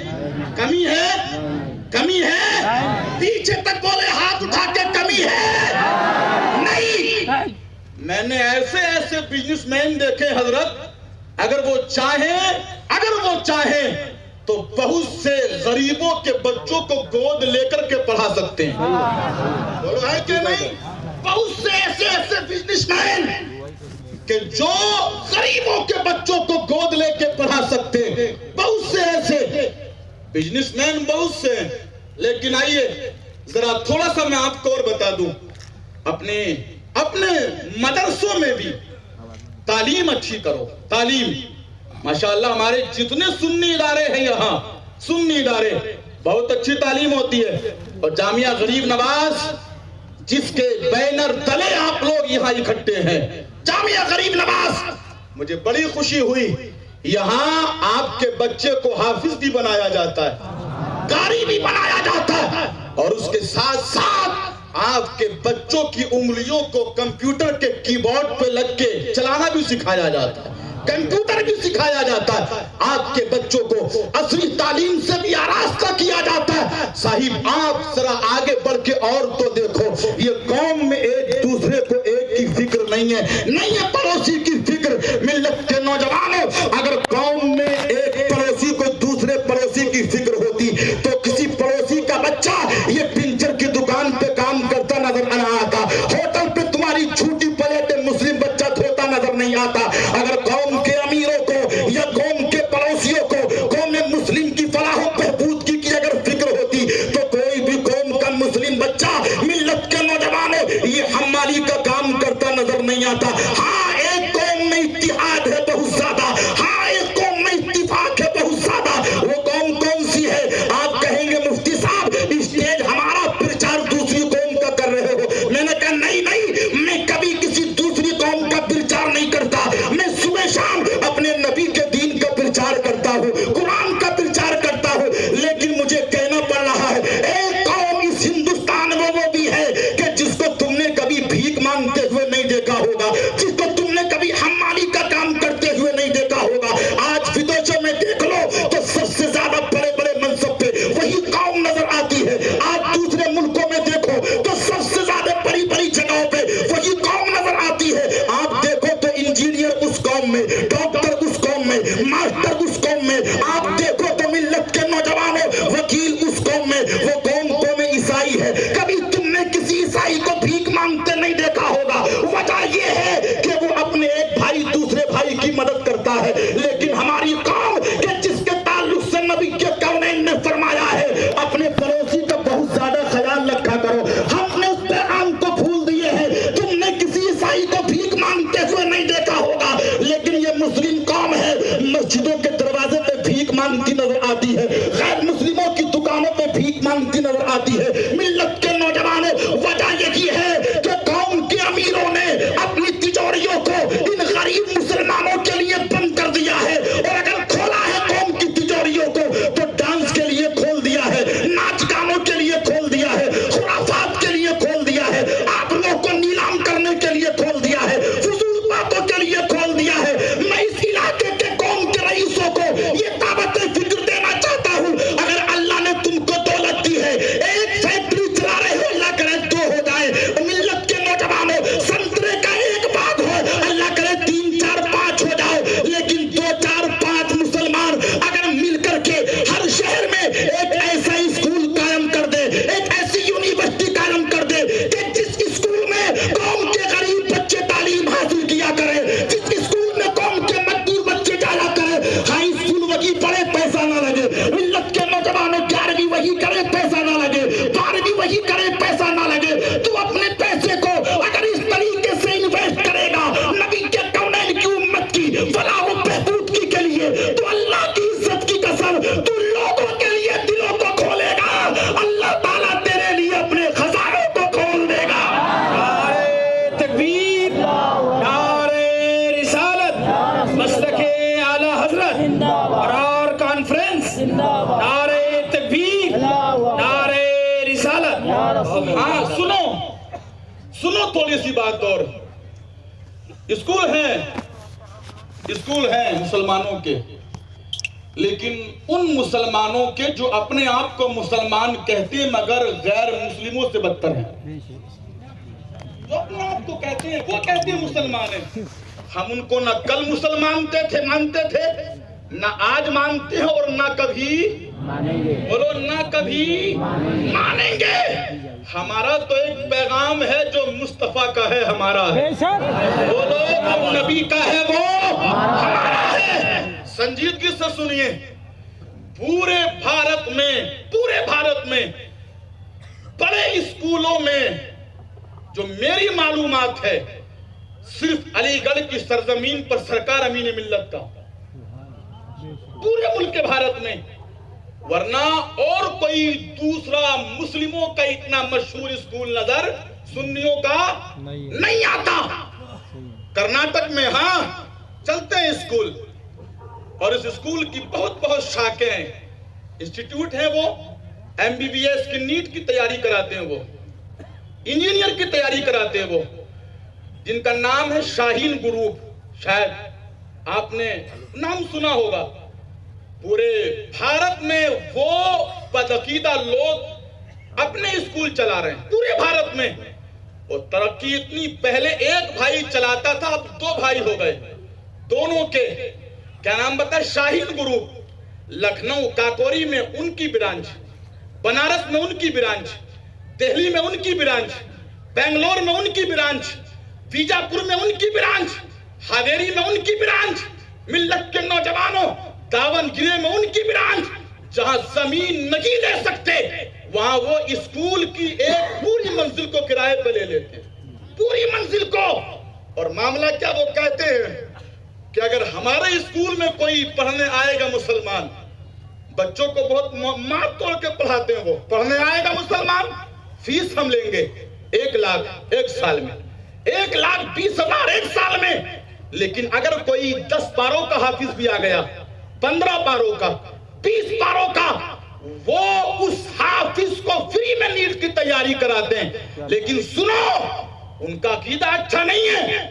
کمی ہے؟ کمی ہے؟ پیچھے تک بولے ہاتھ اٹھا کے کمی ہے؟ نہیں. میں نے ایسے ایسے بزنس مین دیکھے حضرت، اگر وہ چاہیں تو بہت سے غریبوں کے بچوں کو گود لے کر کے پڑھا سکتے ہیں. بولو ہے کہ نہیں؟ بہت سے ایسے بزنس مین کہ جو غریبوں کے بچوں کو گود لے کے پڑھا سکتے ہیں. بہت سے ایسے بزنس مین بہت سے ہیں. لیکن آئیے ذرا تھوڑا سا میں آپ کو اور بتا دوں، اپنے مدرسوں میں بھی تعلیم اچھی کرو. تعلیم ماشاءاللہ ہمارے جتنے سنی ادارے ہیں یہاں، سنی ادارے بہت اچھی تعلیم ہوتی ہے. اور جامعہ غریب نواز جس کے بینر تلے آپ لوگ یہاں اکٹھے ہیں، جامعہ غریب نواز، مجھے بڑی خوشی ہوئی. یہاں آپ کے بچے کو حافظ بھی بنایا جاتا ہے، قاری بھی بنایا جاتا ہے، اور اس کے ساتھ ساتھ آپ کے بچوں کی انگلیوں کو کمپیوٹر کے کی بورڈ پہ لگ کے چلانا بھی سکھایا جاتا ہے، کمپیوٹر بھی سکھایا جاتا ہے. آپ کے بچوں کو عصری تعلیم سے بھی آراستہ کیا جاتا ہے. صاحب آپ ذرا آگے بڑھ کے اور تو دیکھو، یہ قوم میں ایک دوسرے کو ایک کی فکر نہیں ہے پڑوسی کی فکر. ملت کے نوجوانوں، اگر قوم میں ایک پڑوسی کو دوسرے پڑوسی کی فکر ہوتی تو کسی پڑوسی کا بچہ یہ پنچر کی دکان پہ کام کرتا نظر نہ آتا، ہوٹل پہ تمہاری چھوٹی پلیٹیں مسلم بچہ دھوتا نظر نہیں آتا. اگر قوم کے امیروں کو یا قوم کے پڑوسیوں کو قوم مسلم کی فلاح و بہبود کی اگر فکر ہوتی تو کوئی بھی قوم کا مسلم بچہ، ملت کے نوجوانوں، یہ حمالی کا کام کرتا نظر نہیں آتا. ہاں ایک قوم میں اتحاد ہے بہت زیادہ، ہاں ایک قوم میں اتفاق ہے بہت زیادہ. وہ قوم کون سی ہے؟ آپ کہیں گے مفتی صاحب اسٹیج ہمارا پرچار دوسری قوم کا کر رہے ہو. میں نے کہا نہیں، میں کبھی کسی دوسری قوم کا پرچار نہیں کرتا. میں صبح شام اپنے نبی کے دین کا پرچار کرتا ہوں، قرآن کا پرچار کرتا ہوں. لیکن مجھے کہنا پڑ رہا ہے ایک قوم اس ہندوستان میں وہ بھی ہے کہ جس کو تم نے کبھی بھیک مانگتے ہوئے نہیں دیکھا ہوگا، جس کو تم نے کبھی حمالی کا کام کرتے ہوئے نہیں دیکھا ہوگا. آج ودیشوں میں دیکھ لو تو سب سے زیادہ بڑے بڑے منصب پہ وہی قوم نظر آتی ہے. آج دوسرے ملکوں میں دیکھو تو سب سے زیادہ بڑی بڑی جگہوں پہ وہی قوم نظر آتی ہے. آپ دیکھو تو انجینئر اس قوم میں، ڈاکٹر اس قوم میں، ماسٹر اس قوم میں. آپ دیکھو تو ملت کے نوجوانوں وکیل اس قوم میں. وہ قوم عیسائی ہے، کبھی تم نے کسی عیسائی کو بھیک مانگتے نہیں دیکھا ہوگا. وجہ یہ ہے کہ وہ اپنے ایک بھائی دوسرے بھائی کی مدد کرتا ہے. لیکن ہماری قوم کہ جس کے تعلق سے نبی کے کونین نے فرمایا ہے اپنے پڑوسی کا بہت زیادہ خیال رکھا کرو، ہم نے اس پیغام کو بھول دیے ہیں. تم نے کسی عیسائی کو بھیک مانگتے ہوئے نہیں دیکھا ہوگا، لیکن یہ مسلم قوم ہے مسجدوں کے دروازے پہ بھیک مانگتی نظر آتی ہے، غیر مسلموں کی دکانوں پہ بھیک مانگتی نظر آتی ہے. ملت کے نوجوانوں وجہ یہی ہے کہ قوم کے امیروں نے اپنی تجوریوں کو ان غریب مسلمانوں کے لیے بند کر دیا ہے. اور اگر کھولا ہے قوم کی تجوریوں کو تو ڈانس کے لیے کھول دیا ہے، ناچ گانوں کے لیے کھول دیا ہے، خرافات کے لیے کھول دیا ہے، آپ لوگوں کو نیلام کرنے کے لیے کھول دیا ہے، فضول باتوں کے لیے کھول دیا ہے. میں اس علاقے کے قوم کے رئیسوں کو یہ دعوت فکر دینا چاہتا ہوں، اگر اللہ نے تم کو دولت دی ہے، ایک فیکٹری چلا رہے ہو، اللہ کرے 2 ہو جائے. ملت کے نوجوانوں سنترے کا ایک باغ ہو، اللہ کرے 3 4 5 ہو جاؤ. لیکن 2 4 5 مسلمان اگر مل کر کے ہر شہر میں ایک ایسا اسکول قائم کر دے، ایک ایسی یونیورسٹی قائم کر دے کہ جس اسکول میں قوم کے غریب بچے تعلیم حاصل کیا کرے، جس اسکول میں قوم کے مزدور بچے جایا کرے، ہائی اسکول وہی پڑھے پیسہ نہ لگے. ملت کے نوجوانوں 11ویں وہی کرے پیسہ نہ لگے، 12ویں وہی کرے پیسہ نہ لگے. تو اپنے پیسے کو اگر اس طریقے سے انویسٹ کرے گا نبی کے کونین کی امت کی فلاح و بہبود کی کے لیے، تو اللہ کی عزت کی قسم تو لوگوں کے لیے دلوں کو کھولے گا. اللہ تعالیٰ تیرے لیے اپنے خزانوں کو کھول دے گا. نعرہ تکبیر، نعرہ رسالت، مسلک اعلی حضرت، قرار کانفرنس، نعرہ تکبیر، نعرہ رسالت. ہاں سنو تھوڑی سی بات اور. اسکول ہیں مسلمانوں کے، لیکن ان مسلمانوں کے جو اپنے آپ کو مسلمان کہتے ہیں مگر غیر مسلموں سے بدتر ہیں. جو اپنے آپ کو کہتے ہیں وہ کہتے ہیں مسلمان ہیں. ہم ان کو نہ کل مسلمان مانتے تھے نہ آج مانتے ہیں اور نہ کبھی بولو نہ کبھی مانیں گے. ہمارا تو ایک پیغام ہے جو مصطفیٰ کا ہے ہمارا ہے. بولو اب نبی کا ہے وہ ہمارا ہے. سنجیدگی سے سنیے. پورے بھارت میں بڑے اسکولوں میں جو میری معلومات ہے صرف علی گڑھ کی سرزمین پر سرکار امین ملت کا پورے ملک بھارت میں, ورنہ اور کوئی دوسرا مسلموں کا اتنا مشہور اسکول نظر سنیوں کا نہیں آتا. کرناٹک میں ہاں چلتے ہیں اسکول, اور اس اسکول کی بہت شاخیں ہیں, انسٹیٹیوٹ ہیں. وہ MBBS کی نیٹ کی تیاری کراتے ہیں, وہ انجینئر کی تیاری کراتے ہیں, وہ جن کا نام ہے شاہین گروپ. شاید آپ نے نام سنا ہوگا. پورے بھارت میں وہ بدعقیدہ لوگ اپنے اسکول چلا رہے ہیں پورے بھارت میں. اور ترقی اتنی, پہلے ایک بھائی چلاتا تھا اب 2 بھائی ہو گئے. دونوں کے کیا نام بتا؟ شاہین گروپ. لکھنؤ کاکوری میں ان کی برانچ, بنارس میں ان کی برانچ, دہلی میں ان کی برانچ, بنگلور میں ان کی برانچ, بیجاپور میں ان کی برانچ, ہاویری میں ان کی برانچ, ملت کے نوجوانوں داون گرے میں ان کی برانچ. جہاں زمین نہیں لے سکتے وہاں وہ اسکول کی ایک پوری منزل کو کرائے پہ لے لیتے, پوری منزل کو. اور معاملہ کیا, وہ کہتے ہیں کہ اگر ہمارے اسکول میں کوئی پڑھنے آئے گا مسلمان, بچوں کو بہت مار توڑ کے پڑھاتے ہیں, وہ پڑھنے آئے گا مسلمان, فیس ہم لیں گے 1 لاکھ ایک سال میں, 1,20,000 ایک سال میں. لیکن اگر کوئی 10 پاروں کا حافظ بھی آ گیا, 15 پاروں کا, 20 پاروں کا, وہ اس حافظ کو فری میں نیٹ کی تیاری کراتے ہیں. لیکن سنو, ان کا عقیدہ اچھا نہیں ہے,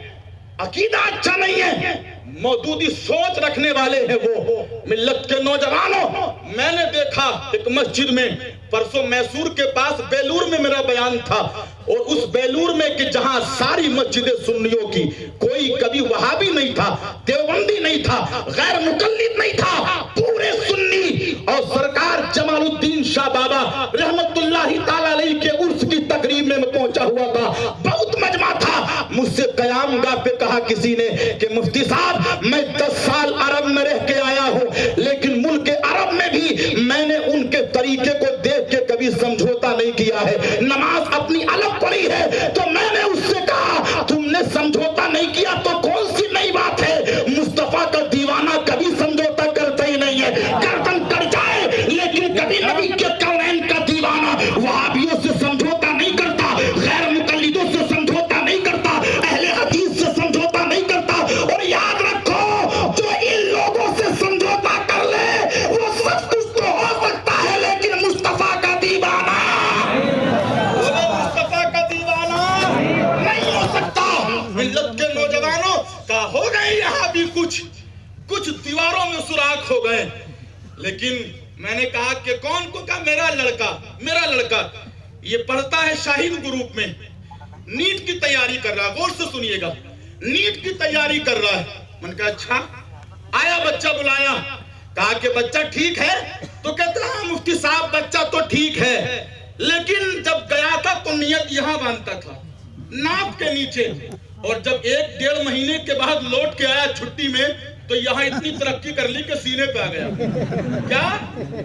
عقیدہ اچھا نہیں ہے, مودودی سوچ رکھنے والے ہیں وہ. ملت کے نوجوانوں, میں نے دیکھا ایک مسجد میں پرسوں میسور کے پاس بیلور میں میرا بیان تھا, اور اس بیلور میں کہ جہاں ساری مسجد سنیوں کی کوئی کبھی وہابی نہیں تھا, دیوبندی نہیں تھا, غیر مقلد نہیں تھا, پورے سنی. اور سرکار جمال الدین شاہ بابا رحمت اللہ تعالی علیہ کے عرس کی تقریب میں پہنچا ہوا تھا, بہت مجمع تھا. مجھ سے قیام گاہ پہ کہا کسی نے کہ مفتی صاحب میں 10 سال عرب میں رہ کے آیا ہوں, لیکن ملک عرب میں بھی میں نے ان کے طریقے کو دیکھ کے کبھی سمجھوتا نہیں کیا ہے. نماز اپنی الگ پڑھی ہے, تو میں نے اس سے کہا تم نے سمجھوتا نہیں کیا تو کون سی نئی بات ہے؟ مصطفیٰ کا دیوانہ کبھی سمجھوتا کرتا ہی نہیں ہے, گردن کٹ جائے لیکن کبھی نبی کے کونین کا دیوانہ وہابیوں سے سمجھوتا نہیں کرتا, غیر مقلدوں سے سمجھوتا نہیں کرتا, اہل حدیث سے سمجھوتا نہیں کرتا. اور یاد رکھو, جو ان لوگوں سے سمجھوتا کر لے وہ سب کچھ تو ہو سکتا ہے, لیکن مصطفیٰ کا دیوانہ, مصطفیٰ کا دیوانہ نہیں ہو سکتا. ملت کے نوجوانوں کا ہو گئے یہاں بھی کچھ دیواروں میں سوراخ ہو گئے. لیکن میں نے کہا کہ کون کو کہا؟ میرا لڑکا یہ پڑھتا ہے شاہین گروپ میں, نیٹ کی تیاری کر رہا ہے. غور سے سنیے گا, نیٹ کی تیاری کر رہا ہے. میں نے کہا اچھا. آیا بچہ بلایا, کہا کہ بچہ ٹھیک ہے؟ تو کہتا ہاں مفتی صاحب بچہ تو ٹھیک ہے, لیکن جب گیا تھا تو نیت یہاں باندھتا تھا ناف کے نیچے, اور جب 1-1.5 مہینے کے بعد لوٹ کے آیا چھٹی میں تو یہاں اتنی ترقی کر لی کہ سینے پہ آ گیا. کیا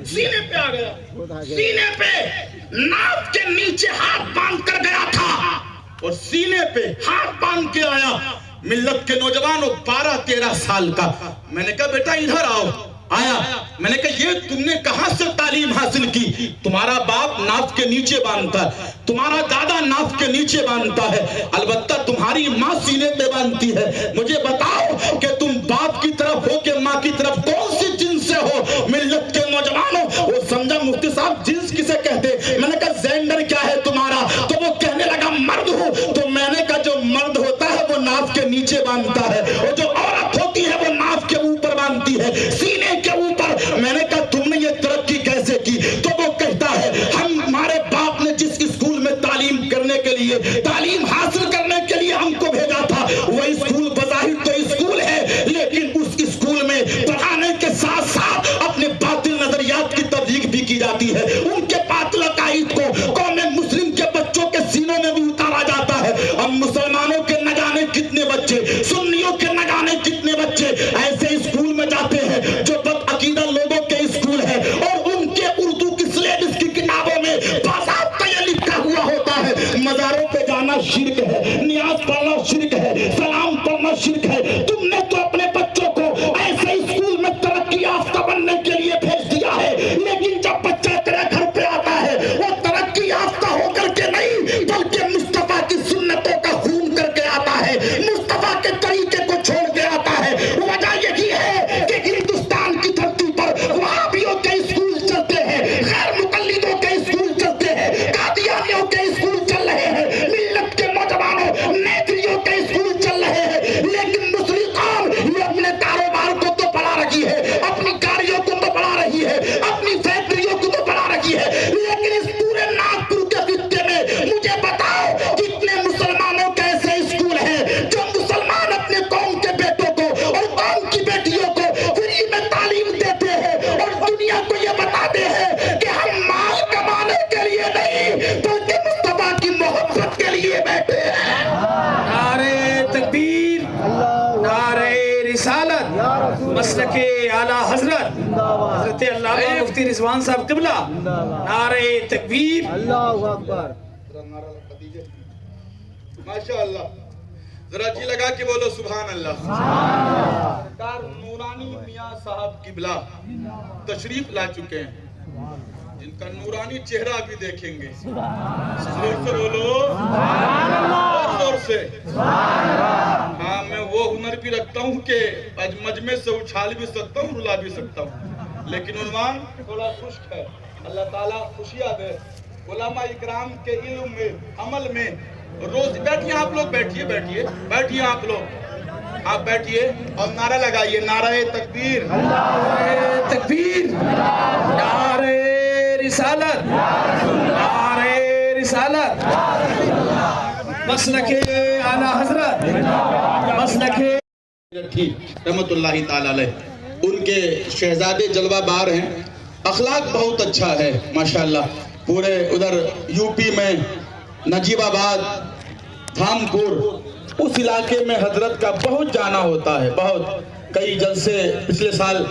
سینے پہ آ گیا؟ سینے پہ ناف کے نیچے ہاتھ باندھ کر گیا تھا اور سینے پہ ہاتھ باندھ کے آیا. ملت کے نوجوانوں 12-13 سال کا. میں نے کہا بیٹا ادھر آؤ. آیا. میں نے کہا یہ تم نے کہاں سے تعلیم حاصل کی؟ تمہارا باپ ناف کے نیچے باندھتا ہے, تمہارا دادا ناف کے نیچے باندھتا ہے, البتہ تمہاری ماں سینے پہ باندھتی ہے. مجھے بتاؤ کہ تم باپ کی طرف ہو کہ ماں کی طرف, کون سی جنس سے ہو؟ ملت کے نوجوانوں, وہ سمجھا مفتی صاحب جنس کسے کہتے؟ میں نے کہا زینڈر کیا ہے تمہارا؟ تو وہ کہنے لگا مرد ہوں. تو میں نے کہا جو مرد ہوتا ہے وہ ناف کے نیچے باندھتا ہے, اور جو عورت ہوتی ہے وہ ناف کے اوپر باندھتی ہے, سینے کے اوپر. لیے، تعلیم حاصل کرنے کے لیے ہم کو بھیجا تھا۔ وہ اسکول بظاہر تو اسکول ہے، لیکن اس اسکول میں پڑھانے کے ساتھ ساتھ اپنے باطل نظریات کی تبلیغ بھی کی جاتی ہے۔ ان کے باطل عقائد کو قوم مسلم کے بچوں کے سینوں میں بھی اتارا جاتا ہے۔ ہم مسلمانوں کے نہ جانے کتنے بچے، سنیوں کے نہ جانے کتنے بچے ایسے اسکول میں جاتے ہیں جو بد عقیدہ لوگوں کے اسکول ہے، اور ان کے اردو کی سلیبس کی کتابوں میں باضابطہ یہ لکھا ہوا ہوتا ہے مزاروں پہ جانا شرک ہے، نیاز پڑھنا شرک ہے، سلام پڑھنا شرک ہے۔ تم نے تو اپنے بچوں کو ایسے اسکول میں ترقی یافتہ بننے کے لیے بھیج دیا ہے، لیکن جب بچہ تیرے گھر پہ آتا ہے وہ ترقی یافتہ ہو کر کے نہیں بلکہ مصطفیٰ کی سنتوں کا خون کر کے آتا ہے، مصطفیٰ کے طریقے کو چھوڑ کے آتا ہے۔ وجہ یہی ہے کہ ہندوستان کی دھرتی پر وہابیوں کے اسکول چلتے ہیں، غیر مقلدوں کے اسکول چلتے ہیں، قادیانیوں کے اسکول چل رہے ہیں، ملت کے نوجوانوں نیتریوں کے اسکول چل رہے ہیں، لیکن مسلم قوم یہ اپنے کاروبار کو تو بڑھا رہی ہے، اپنی گاڑیوں کو تو بڑھا رہی ہے، اپنی فیکٹریوں کو تو بڑھا رہی ہے، لیکن اس پورے ناگپور کے خطے میں مجھے بتاؤ کتنے مسلمانوں کے ایسے اسکول ہیں جو مسلمان اپنے قوم کے بیٹوں کو اور قوم کی بیٹیوں کو فری میں تعلیم دیتے ہیں اور دنیا کو یہ بتاتے ہیں کہ ہم مال کمانے کے لیے نہیں بلکہ مصطفیٰ کی محبت کے لیے بیٹھے ہیں۔ نعرہ تکبیر، نعرہ رسالت، مسلک اعلیٰ حضرت حضرت علامہ مفتی رضوان صاحب قبلہ، نعرہ تکبیر۔ ماشاءاللہ، ذرا جی لگا کے بولو سبحان اللہ۔ سرکار نورانی میاں صاحب قبلہ تشریف لا چکے ہیں، جن کا نورانی چہرہ بھی دیکھیں گے۔ زور سے بولو، اور زور سے۔ ہاں، میں وہ ہنر بھی رکھتا ہوں کہ مجمع سے اچھال بھی سکتا ہوں، رلا بھی سکتا ہوں، لیکن عنوان تھوڑا خشک ہے۔ اللہ تعالیٰ خوشیاں دے علماء اکرام کے علم میں، عمل میں۔ روز بیٹھیے آپ لوگ، بیٹھیے بیٹھیے بیٹھیے آپ لوگ، آپ بیٹھیے اور نعرہ لگائیے، نعرہ تکبیر، نعرہ تکبیر، نعرہ رسالت، نعرہ رسالت، مسلک اعلیٰ حضرت، مسلک رحمت اللہ تعالی علیہ۔ ان کے شہزادے جلوہ بار ہیں، اخلاق بہت اچھا ہے ماشاءاللہ۔ پورے ادھر یو پی میں نجیب آباد، دھامپور، اس علاقے میں حضرت کا بہت جانا ہوتا ہے، بہت کئی جلسے پچھلے سال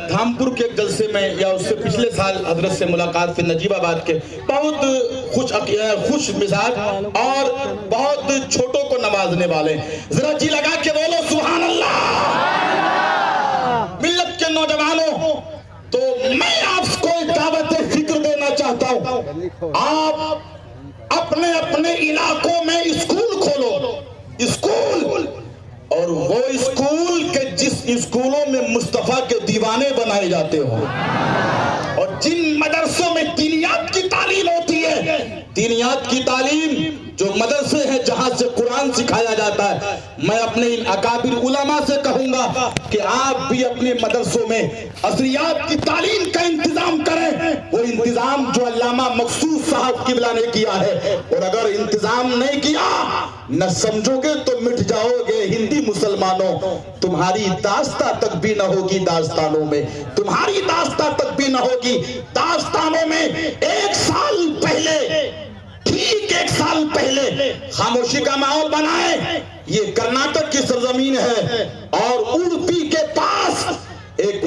دھامپور کے جلسے میں یا اس سے پچھلے سال حضرت سے ملاقات تھی نجیب آباد کے۔ بہت خوش مزاج اور بہت چھوٹوں کو نوازنے والے۔ ذرا جی لگا کے بولو سبحان اللہ۔ ملت کے نوجوانوں، تو میں آپ کو ایک دعوت فکر دینا چاہتا ہوں، آپ اپنے اپنے علاقوں میں اسکول کھولو، اسکول، اور وہ اسکول کے جس اسکولوں میں مصطفیٰ کے دیوانے بنائے جاتے ہوں، اور جن مدرسوں میں دینیات کی تعلیم ہوتی ہے، دینیات کی تعلیم جو مدرسے ہیں جہاں سے قرآن سکھایا جاتا ہے، میں اپنے ان اکابر علماء سے کہوں گا کہ آپ بھی اپنے مدرسوں میں عصریات کی تعلیم کا انتظام کریں، وہ انتظام جو علامہ مقصود صاحب قبلہ نے کیا ہے۔ اور اگر انتظام نہیں کیا، نہ سمجھو گے تو مٹ جاؤ گے ہندی مسلمانوں، تمہاری داستان تک بھی نہ ہوگی داستانوں میں، تمہاری داستان تک بھی نہ ہوگی داستانوں میں۔ ایک سال پہلے، ٹھیک ایک سال پہلے خاموشی کا ماحول بنائے، یہ کرناٹک کی سرزمین ہے، اور اڑپی کے پاس ایک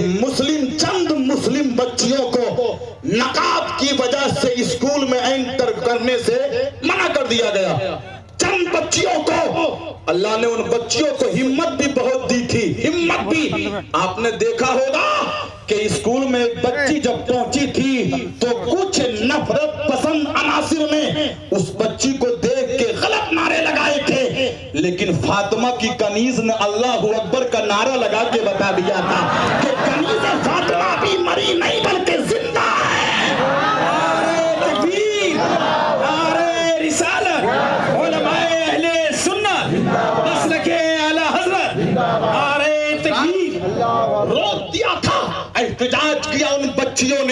چند مسلم بچیوں کو نقاب کی وجہ سے اسکول میں انٹر کرنے سے منع کر دیا گیا۔ چند بچیوں کو، اللہ نے ان بچیوں کو ہمت بھی بہت دی تھی، ہمت بھی۔ آپ نے دیکھا ہوگا کہ اسکول میں ایک بچی جب پہنچی تھی تو کچھ نفرت پسند عناصر نے اس بچی کو دیکھ کے غلط نعرے لگائے تھے، لیکن فاطمہ کی کنیز نے اللہ اکبر کا نعرہ لگا کے بتا دیا تھا کہ کنیز فاطمہ بھی مری نہیں بلکہ زندہ ہے۔ نعرہ تکبیر، نعرہ رسالت، علماء اہل سنت، مسلک اعلیٰ حضرت، نعرہ تکبیر۔ روک دیا تھا، احتجاج کیا ان بچیوں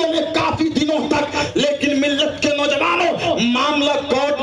نے کافی دنوں تک، لیکن ملت کے نوجوانوں، معاملہ کورٹ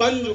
5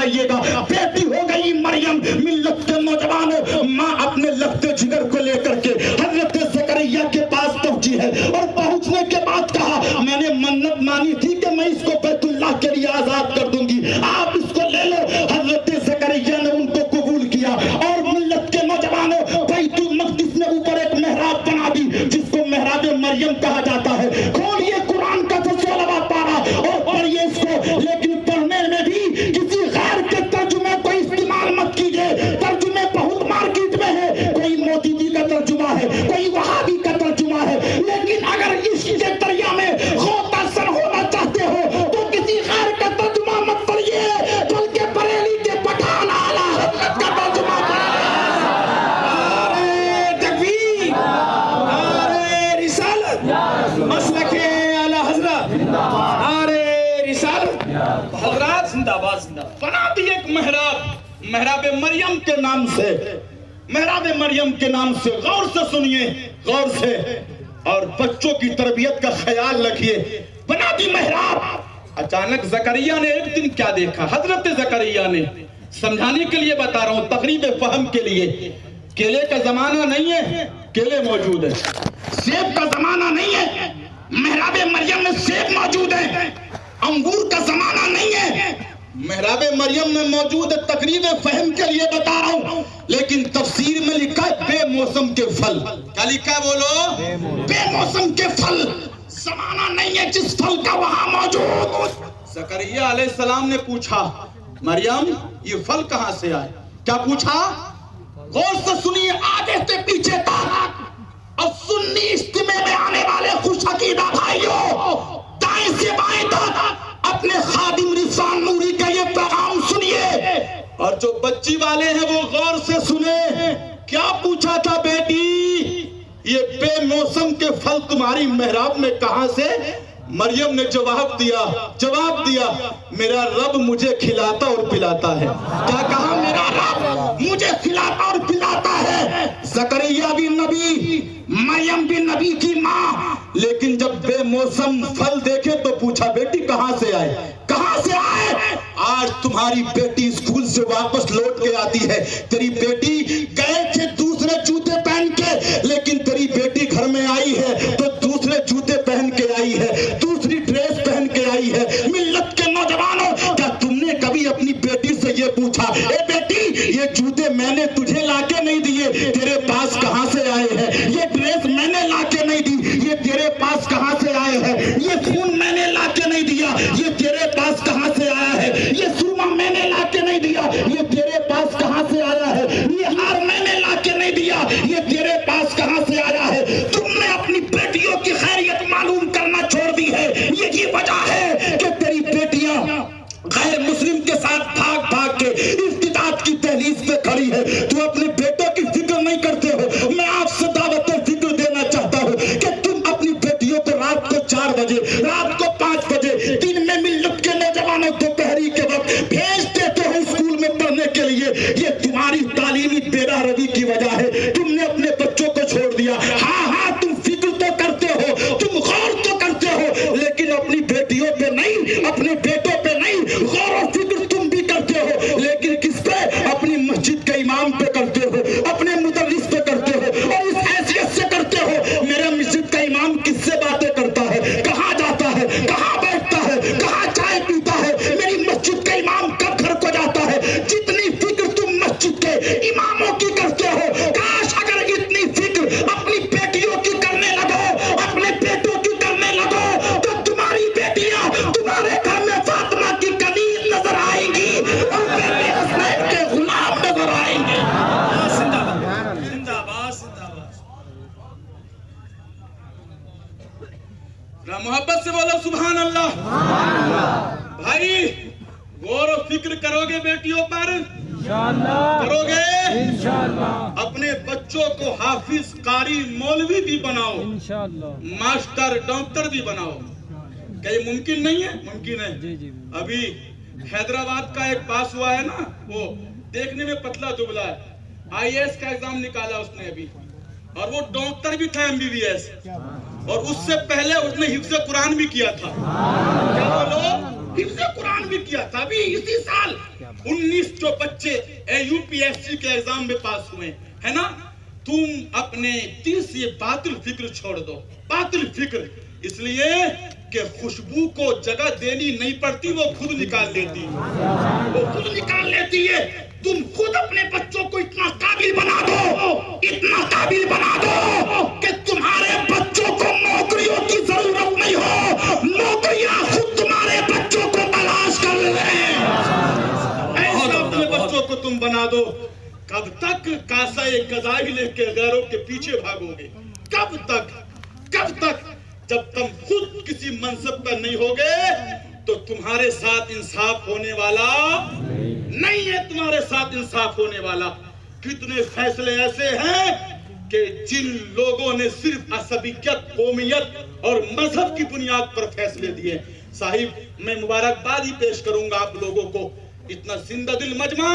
جائیے گا. بیٹی ہو گئی مریم. ملت کے نوجوانوں، ماں اپنے لگتے جگر کو لے کر کے حضرت زکریا کے پاس پہنچی ہے، اور پہنچنے کے بعد کہا میں نے منت مانی تھی کہ میں اس کو بیت اللہ کے لیے آزاد کر دوں گی، آپ اس کو لے لو. حضرت زکریا نے ان کو قبول کیا، اور ملت کے نوجوانوں بیت المقدس میں اوپر ایک محراب بنا دی جس کو محراب مریم کہا جاتا ہے. کھولیے قرآن کا 16واں پارہ اور پڑھیے اس کو، لیکن پڑھنے میں بھی کسی غیر کے ترجمے کو استعمال مت کیجیے. ترجمے بہت مارکیٹ میں ہے، کوئی مودی جی کا ترجمہ ہے، کوئی وہابی کا ترجمہ ہے، لیکن اگر اس کے دریا میں غوطہ سر ہونا چاہتے ہو تو کسی غیر کا ترجمہ مت پڑھیے، بلکہ بریلی کے پٹھان اعلیٰ حضرت کا ترجمہ پڑھیے. نعرہ تکبیر، نعرہ رسالت، مسلک اعلیٰ حضرت، نعرہ رسالت. حضرات زندہ باد، زندہ باد. بنا دی ایک محراب مریم کے نام سے، محراب مریم کے نام سے. غور سے سنیے، غور سے، اور بچوں کی تربیت کا خیال رکھیے. بنا دی محراب. اچانک زکریا نے ایک دن کیا دیکھا؟ حضرت زکریا نے، سمجھانے کے لیے بتا رہا ہوں، تقریب فہم کے لیے. کیلے کا زمانہ نہیں ہے، کیلے موجود ہے. سیب کا زمانہ نہیں ہے، محراب مریم میں سیب موجود ہے. انگور کا زمانہ نہیں ہے، محراب مریم میں موجود ہے. تقریب فہم کے لیے بتا رہا ہوں، لیکن تفسیر میں لکھا ہے بے موسم کے پھل. کیا لکھا ہے بولو؟ بے موسم کے پھل. زمانہ نہیں ہے جس پھل کا وہاں موجود. زکریا علیہ السلام نے پوچھا مریم یہ پھل کہاں سے آئے؟ کیا پوچھا؟ غور سے سنیے، آگے سے پیچھے تک. اور سنی اجتماع میں آنے والے خوش عقیدہ بھائیوں، دائیں سے بائیں تک اپنے خادم رضوان نوری کا یہ پیغام سنیے، اور جو بچی والے ہیں وہ غور سے سنے. کیا پوچھا تھا بیٹی؟ یہ بے موسم کے پھل تمہاری محراب میں کہاں سے؟ مریم نے جواب دیا میرا رب مجھے کھلاتا اور پلاتا ہے. کیا کہا؟ میرا رب مجھے کھلاتا اور پلاتا ہے. زکریا بھی نبی، مریم بھی نبی کی ماں. لیکن جب بے موسم پھل دیکھے تو پوچھا بیٹی کہاں سے آئے؟ کہاں سے آئے؟ آج تمہاری بیٹی اسکول سے واپس لوٹ کے آتی ہے. تیری بیٹی گئے تھے دوسرے جوتے پہن کے، لیکن تیری بیٹی گھر میں آئی ہے تو دوسرے جوتے پہن کے آئی ہے، دوسری ڈریس پہن کے آئی ہے. ملت کے نوجوانوں، کیا تم نے کبھی اپنی بیٹی سے یہ پوچھا اے بیٹی یہ جوتے میں نے تجھے لا کے نہیں دیے، تیرے پاس کہاں سے آئے ہیں؟ یہ ڈریس میں نے لا کے نہیں دی، یہ تیرے پاس کہاں سے آئے ہیں؟ یہ خون میں نے لا کے نہیں دیا، یہ تیرے پاس کہاں سے آیا ہے؟ یہ سرما میں نے لا کے نہیں دیا، یہ تیرے پاس کہاں سے آیا ہے؟ یہ ہار میں نے لا کے نہیں دیا، یہ تیرے پاس کہاں سے آیا ہے؟ تم نے اپنی بیٹیوں کی خیریت معلوم کرنا چھوڑ دی ہے. یہی وجہ ہے کہ تیری بیٹیاں غیر مسلم کے ساتھ بھاگ کے ارتداد کی دہلیز پہ کھڑی ہے. تو اپنے بیٹوں کی فکر نہیں کرتے ہو. میں آپ سے دعوت فکر دینا چاہتا ہوں کہ تم اپنی بیٹیوں کو رات کو 4 بجے، رات کو 5 بجے، دن میں ملت کے نوجوانوں دوپہری کے وقت بھیج دیتے ہو اسکول میں پڑھنے کے لیے. یہ تمہاری تعلیمی بیدار روی کی وجہ ہے. تم نے اپنے بچوں کو چھوڑ دیا. ہاں تم فکر تو کرتے ہو، تم غور تو کرتے ہو، لیکن اپنی بیٹیوں پہ نہیں، اپنے بیٹوں پہ نہیں. غور و فکر تم بھی کرتے ہو، لیکن کس پہ؟ اپنی مسجد کے امام پہ کرتے ہو، اپنے مدرس پہ کرتے ہو، اور اس حیثیت سے کرتے ہو میرا مسجد کا امام کس سے باتیں کرتا ہے، کہاں جاتا ہے، کہاں بیٹھتا ہے، کہاں چائے پیتا ہے، میری مسجد کا امام کب گھر کو جاتا ہے. جتنی فکر تم مسجد کے اماموں کی کرتے ہو، کاش اگر اتنی فکر اپنی بیٹیوں کی کرنے لگو، اپنے بیٹوں کی کرنے لگو، تو تمہاری بیٹیاں تمہارے گھر میں فاطمہ کی کنیز نظر آئیں گی اور بیٹے حسین کے غلام نظر آئیں گے. زندہ باد، زندہ باد، زندہ باد. محبت سے بولو سبحان اللہ. بھائی غور و فکر کرو گے بیٹیوں پر؟ کرو گے؟ اپنے بچوں کو حافظ، قاری، مولوی بھی بناؤ، ماسٹر، ڈاکٹر بھی بناؤ. کیا یہ ممکن نہیں ہے؟ ممکن ہے. ابھی حیدرآباد کا ایک پاس ہوا ہے نا، وہ دیکھنے میں پتلا دبلا ہے، IAS کا ایگزام نکالا اس نے ابھی، اور وہ ڈاکٹر بھی تھا MBBS، اور اس سے پہلے اس نے حفظ قرآن بھی کیا تھا. کیا بولو؟ حفظ قرآن بھی کیا تھا. ابھی اسی سال 19 جو بچے UPSC کے ایگزام میں پاس ہوئے ہے نا. تم اپنے دل سے باطل فکر چھوڑ دو. باطل فکر اس لیے کہ خوشبو کو جگہ دینی نہیں پڑتی, وہ خود نکال لیتی ہے, وہ خود نکال لیتی ہے. تم خود اپنے بچوں کو اتنا قابل بنا دو, اتنا قابل بنا دو کہ تمہارے بچوں کو نوکریوں کی ضرورت نہیں ہو, نوکریاں خود تمہارے بچوں کو تلاش کر لیں. ایسا اپنے بچوں کو تم بنا دو. کب تک کاسا قضائی لے کے غیروں کے پیچھے بھاگو گے؟ کب تک؟ کب تک؟ جب تم خود کسی منصب پر نہیں ہوگے تو تمہارے ساتھ انصاف ہونے والا نہیں ہے. تمہارے ساتھ انصاف ہونے والا. کتنے فیصلے ایسے ہیں کہ جن لوگوں نے صرف عصبیت, قومیت اور مذہب کی بنیاد پر فیصلے دیے. صاحب میں مبارکباد ہی پیش کروں گا آپ لوگوں کو. اتنا زندہ دل مجمع,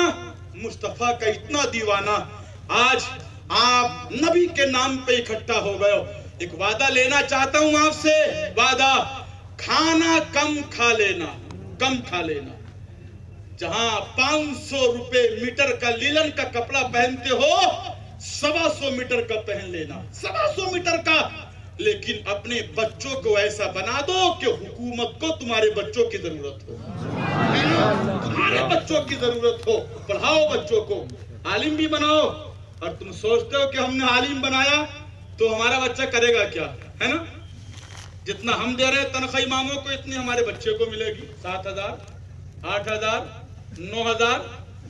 مصطفیٰ کا اتنا دیوانہ, آج آپ نبی کے نام پہ اکٹھا ہو گئے ہو. ایک وعدہ لینا چاہتا ہوں آپ سے, وعدہ, کھانا کم کھا لینا, کم کھا لینا. جہاں 500 روپے میٹر کا لیلن کا کپڑا پہنتے ہو, 125 میٹر کا پہن لینا, 125 میٹر کا. لیکن اپنے بچوں کو ایسا بنا دو کہ حکومت کو تمہارے بچوں کی ضرورت ہو, تمہارے بچوں کی ضرورت ہو. پڑھاؤ بچوں کو, عالم بھی بناؤ. اور تم سوچتے ہو کہ ہم نے عالم بنایا تو ہمارا بچہ کرے گا کیا, ہے نا. جتنا ہم دے رہے ہیں تنخواہ اماموں کو, اتنی ہمارے بچے کو ملے گی. 7,000, 8,000, 9,000,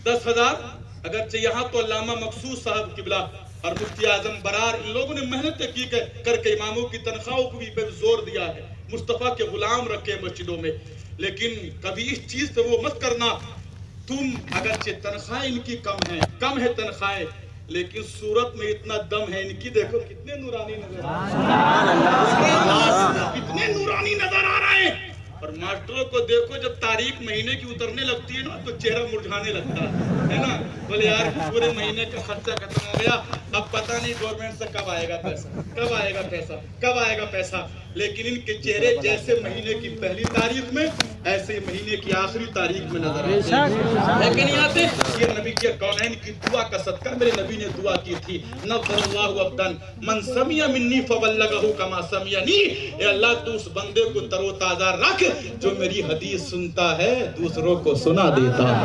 10,000. اگرچہ یہاں تو علامہ مقصود صاحب قبلہ اور مفتی اعظم برار, ان لوگوں نے محنت کی کر کے اماموں کی تنخواہوں کو بھی زور دیا ہے. مصطفیٰ کے غلام رکھے مسجدوں میں. لیکن کبھی اس چیز پہ وہ مت کرنا, تم اگرچہ تنخواہیں ان کی کم ہے تنخواہیں, لیکن صورت میں اتنا دم ہے ان کی. دیکھو کتنے نورانی نظر کتنے نورانی نظر آ رہے ہیں. اور ماسٹروں کو دیکھو, جب تاریخ مہینے کی اترنے لگتی ہے نا تو چہرہ مرجھانے لگتا ہے نا. بولے یار پورے مہینے کا خرچہ ختم ہو گیا, اب پتہ نہیں گورنمنٹ سے کب آئے گا پیسہ, کب آئے گا پیسہ, کب آئے گا پیسہ. لیکن ان کے چہرے جیسے مہینے کی پہلی تاریخ میں ایسے مہینے کی آخری تاریخ میں نظر آتے ہیں. لیکن نہیں آتے. یہ نبی کے کونین کی دعا کا صدقہ, میرے نبی نے دعا کی تھی, نظر اللہ عبدن من سمع منی فبلغہ کما سمعنی. اے اللہ تو اس بندے کو تر و تازہ رکھ جو میری حدیث سنتا ہے دوسروں کو سنا دیتا ہے.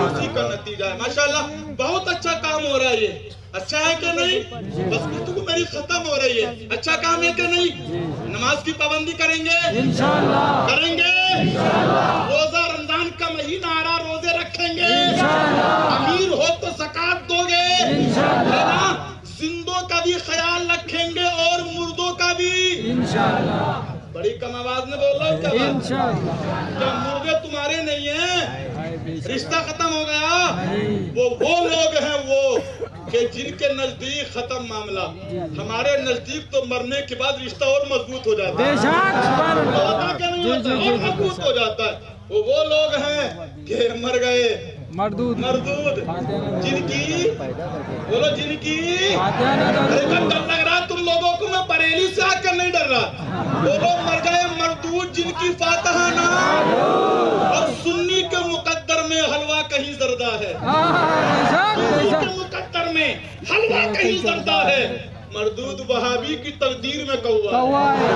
اسی کا نتیجہ ہے. ماشاءاللہ بہت اچھا کام ہو رہا ہے. یہ اچھا ہے کہ نہیں؟ بس گفتگو میری ختم ہو رہی ہے. اچھا کام ہے کہ نہیں؟ نماز کی پابندی کریں گے انشاءاللہ, کریں گے روزہ, رمضان کا مہینہ آ رہا, روزے رکھیں گے امیر ہو تو زکات دو گے, ہے نا. زندوں کا بھی خیال رکھیں گے اور مردوں کا بھی انشاءاللہ. بڑی کم آواز میں بول رہا ہوں, کیا بات؟ کیا مردے تمہارے نہیں ہیں؟ رشتہ ختم ہو گیا. وہ لوگ ہیں وہ کہ جن کے نزدیک ختم معاملہ. ہمارے نزدیک تو مرنے کے بعد رشتہ اور مضبوط ہو جاتا ہے, اور مضبوط ہو جاتا ہے. وہ لوگ ہیں کہ مر گئے مردود, جن کی بولو, جن کی ڈر لگ رہا تم لوگوں کو. میں بریلی سے آ کر نہیں ڈر رہا. وہ لوگ مر گئے مردود جن کی فاتحہ نہ, اور سنی کے مقدر میں حلوہ کہیں زردہ ہے, سنی کے مقدر میں حلوہ کہیں زردہ ہے. مردود وہابی کی تقدیر میں کوا ہے.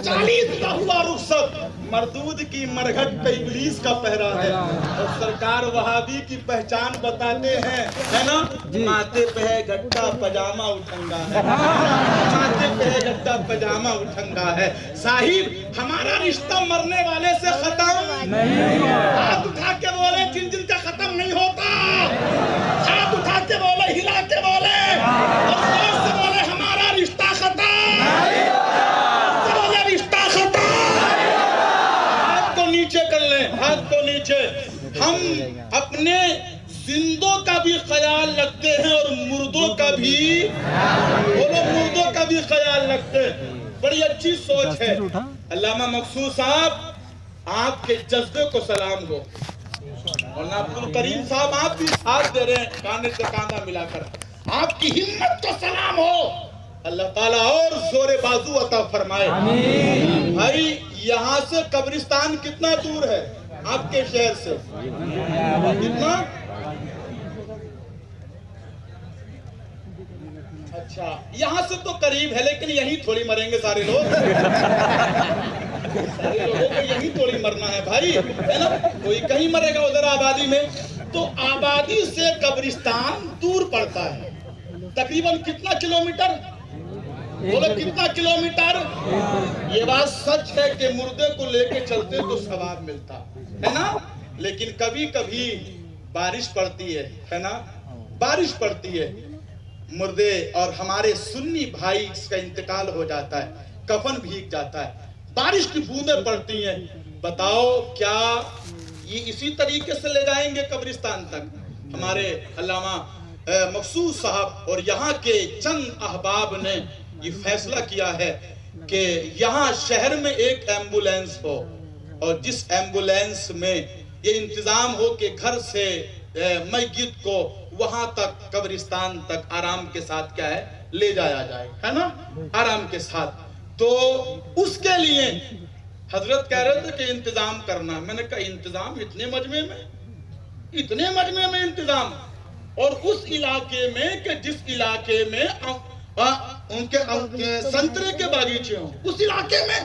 40 کا ہوا رخصت. مردود کی مرگھٹ پہ ابلیس کا پہرا ہے. اور سرکار وہابی کی پہچان بتاتے ہیں, ہے نا. ماتھے پہ ہے گھٹا پجامہ اٹھنگا ہے, ماتھے پہ ہے گھٹا پجامہ اٹھنگا ہے. صاحب ہمارا رشتہ مرنے والے سے ختم نہیں. ہاتھ اٹھا کے بولے جن جن کا ختم نہیں ہوتا, ہاتھ اٹھا کے بولے, ہلا کے بولے, اور زور سے بولے ہمارا رشتہ ختم نہیں. بولے رشتہ ختم. ہاتھ کو نیچے کر لیں, ہاتھ کو نیچے. ہم اپنے زندوں کا بھی خیال رکھتے ہیں اور مردوں کا بھی, بولو مردوں کا بھی خیال رکھتے ہیں. بڑی اچھی سوچ ہے. علامہ مقصود صاحب آپ کے جذبے کو سلام ہو. اور عبد الکریم صاحب آپ بھی ساتھ دے رہے ہیں کانے سے کاندھا ملا کر. آپ کی ہمت کو سلام ہو. اللہ تعالیٰ اور زور بازو عطا فرمائے. بھائی یہاں سے قبرستان کتنا دور ہے آپ کے شہر سے؟ کتنا؟ اچھا یہاں سے تو قریب ہے لیکن یہی تھوڑی مریں گے سارے لوگ. سارے لوگوں کو یہی تھوڑی مرنا ہے بھائی, ہے نا؟ کوئی کہیں مرے گا ادھر آبادی میں. تو آبادی سے قبرستان دور پڑتا ہے تقریباً کتنا کلومیٹر؟ بولو کتنا کلومیٹر؟ یہ بات سچ ہے کہ مردے کو لے کے چلتے تو ثواب ملتا ہے نا, لیکن کبھی کبھی بارش پڑتی ہے نا, بارش پڑتی ہے, مردے اور ہمارے سنی بھائی کا انتقال ہو جاتا ہے, کفن بھیگ جاتا ہے, بارش کی بوندیں پڑتی ہیں. بتاؤ کیا یہ اسی طریقے سے لے جائیں گے قبرستان تک؟ ہمارے علامہ مخصوص صاحب اور یہاں کے چند احباب نے یہ فیصلہ کیا ہے کہ یہاں شہر میں ایک ایمبولینس ہو, اور جس ایمبولینس میں یہ انتظام ہو کہ گھر سے میت کو وہاں تک قبرستان تک آرام کے ساتھ کیا ہے لے جایا جائے, ہے نا, آرام کے ساتھ. تو اس کے لیے حضرت کہہ رہے تھے کہ انتظام کرنا. میں نے کہا انتظام اتنے مجمع میں, اتنے مجمع میں انتظام, اور اس علاقے میں کہ جس علاقے میں ان کے سنترے کے باغیچے ہوں, اس علاقے میں.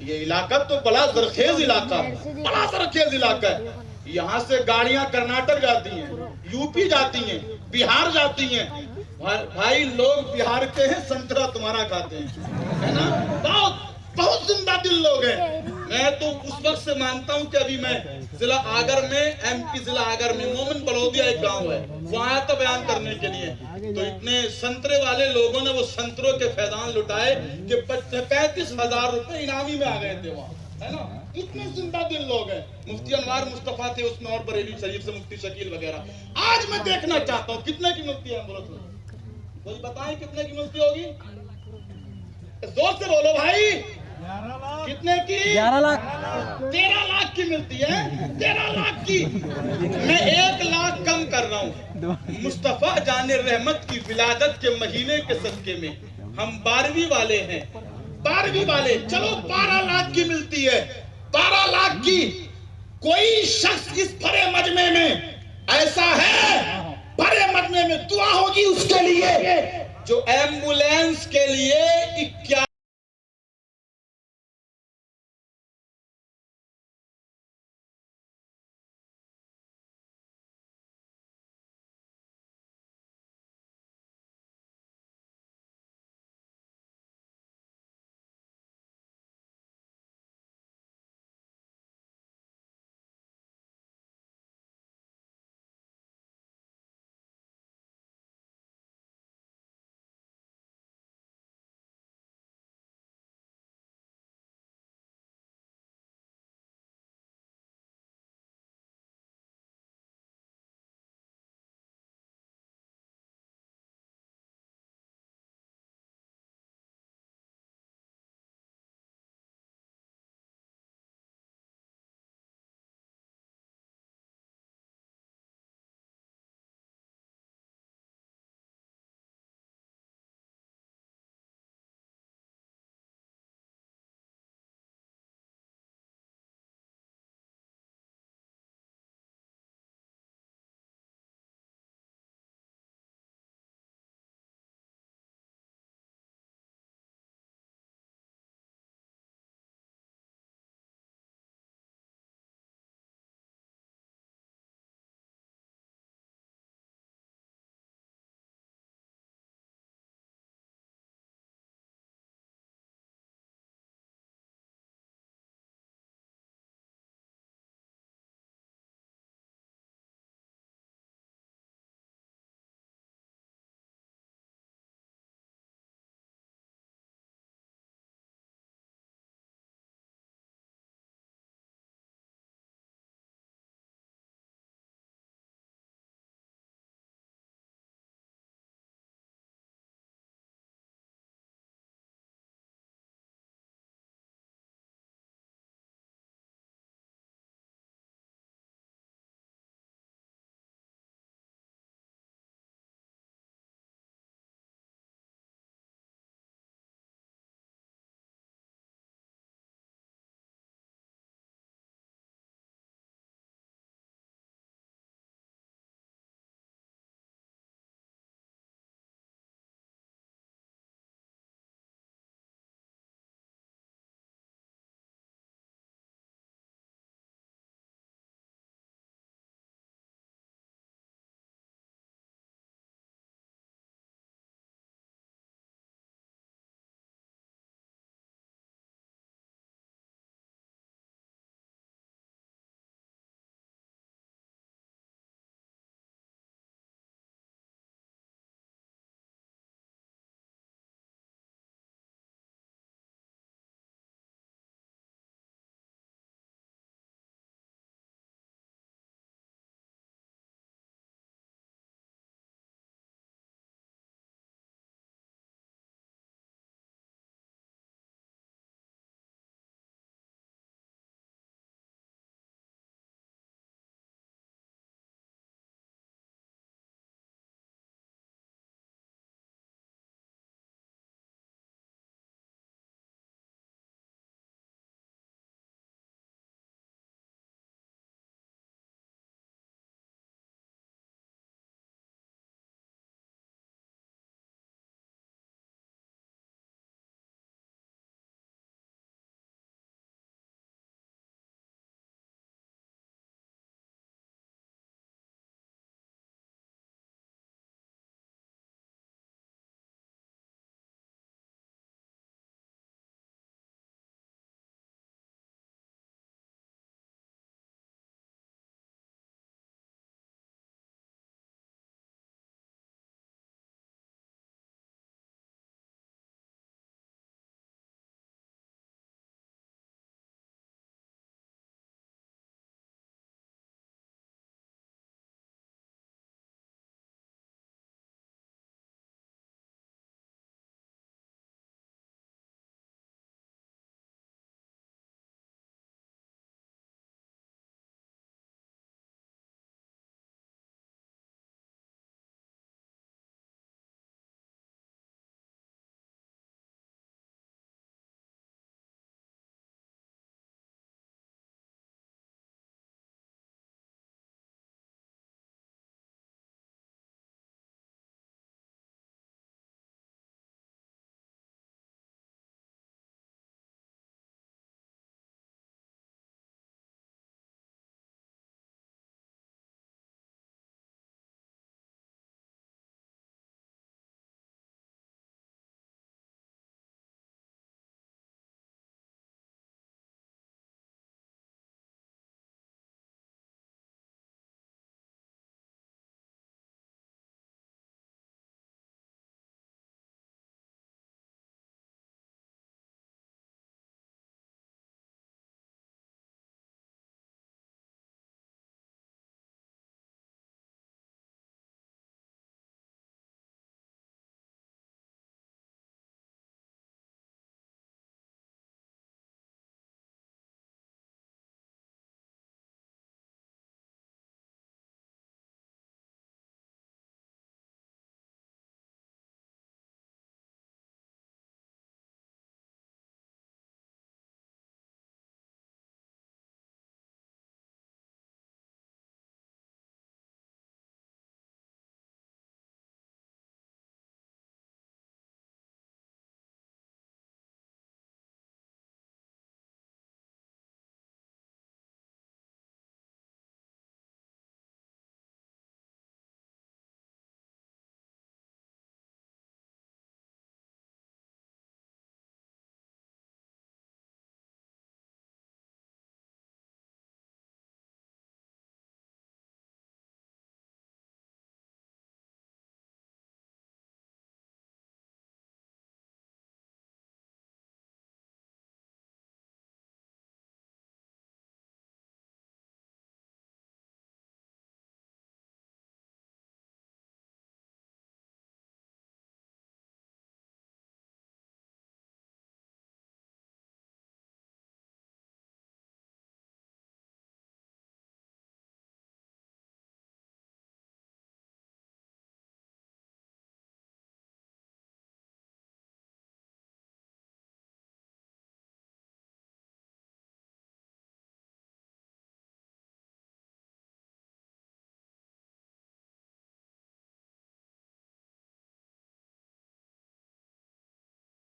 یہ علاقہ تو بڑا زرخیز علاقہ, بڑا زرخیز علاقہ ہے. یہاں سے گاڑیاں کرناٹک جاتی ہیں, یو پی جاتی ہیں, بہار جاتی ہیں. بھائی لوگ بہار کے ہیں, سنترا تمہارا کھاتے ہیں, ہے نا. بہت بہت زندہ دل لوگ ہیں. میں تو اس وقت سے مانتا ہوں کہ ابھی میں ضلع آگر میں, ایم پی ضلع آگر میں مومن بلودیا ایک گاؤں ہے, وہاں آیا تھا بیان کرنے کے لیے. تو اتنے سنترے والے لوگوں نے وہ سنتروں کے فیضان لٹائے کہ 35,000 روپے انعامی میں آ گئے تھے وہاں, ہے نا. اتنے زندہ دل لوگ ہیں. مفتی انوار مصطفیٰ تھے اس میں, اور بریلی شریف سے مفتی شکیل وغیرہ. آج میں دیکھنا چاہتا ہوں کتنے کی مفتی ہے کوئی بتائیں کتنے کی مفتی ہوگی؟ زور سے بولو بھائی. کتنے کی؟ 11 لاکھ. 13 لاکھ کی ملتی ہے, 13 لاکھ کی. میں 1 لاکھ کم کر رہا ہوں. مصطفیٰ جان رحمت کی ولادت کے مہینے کے صدقے میں ہم 12ویں والے ہیں, 12ویں والے. چلو 12 لاکھ کی ملتی ہے, 12 لاکھ کی. کوئی شخص اس بڑے مجمع میں ایسا ہے, بڑے مجمع میں دعا ہوگی اس کے لیے جو ایمبولینس کے لیے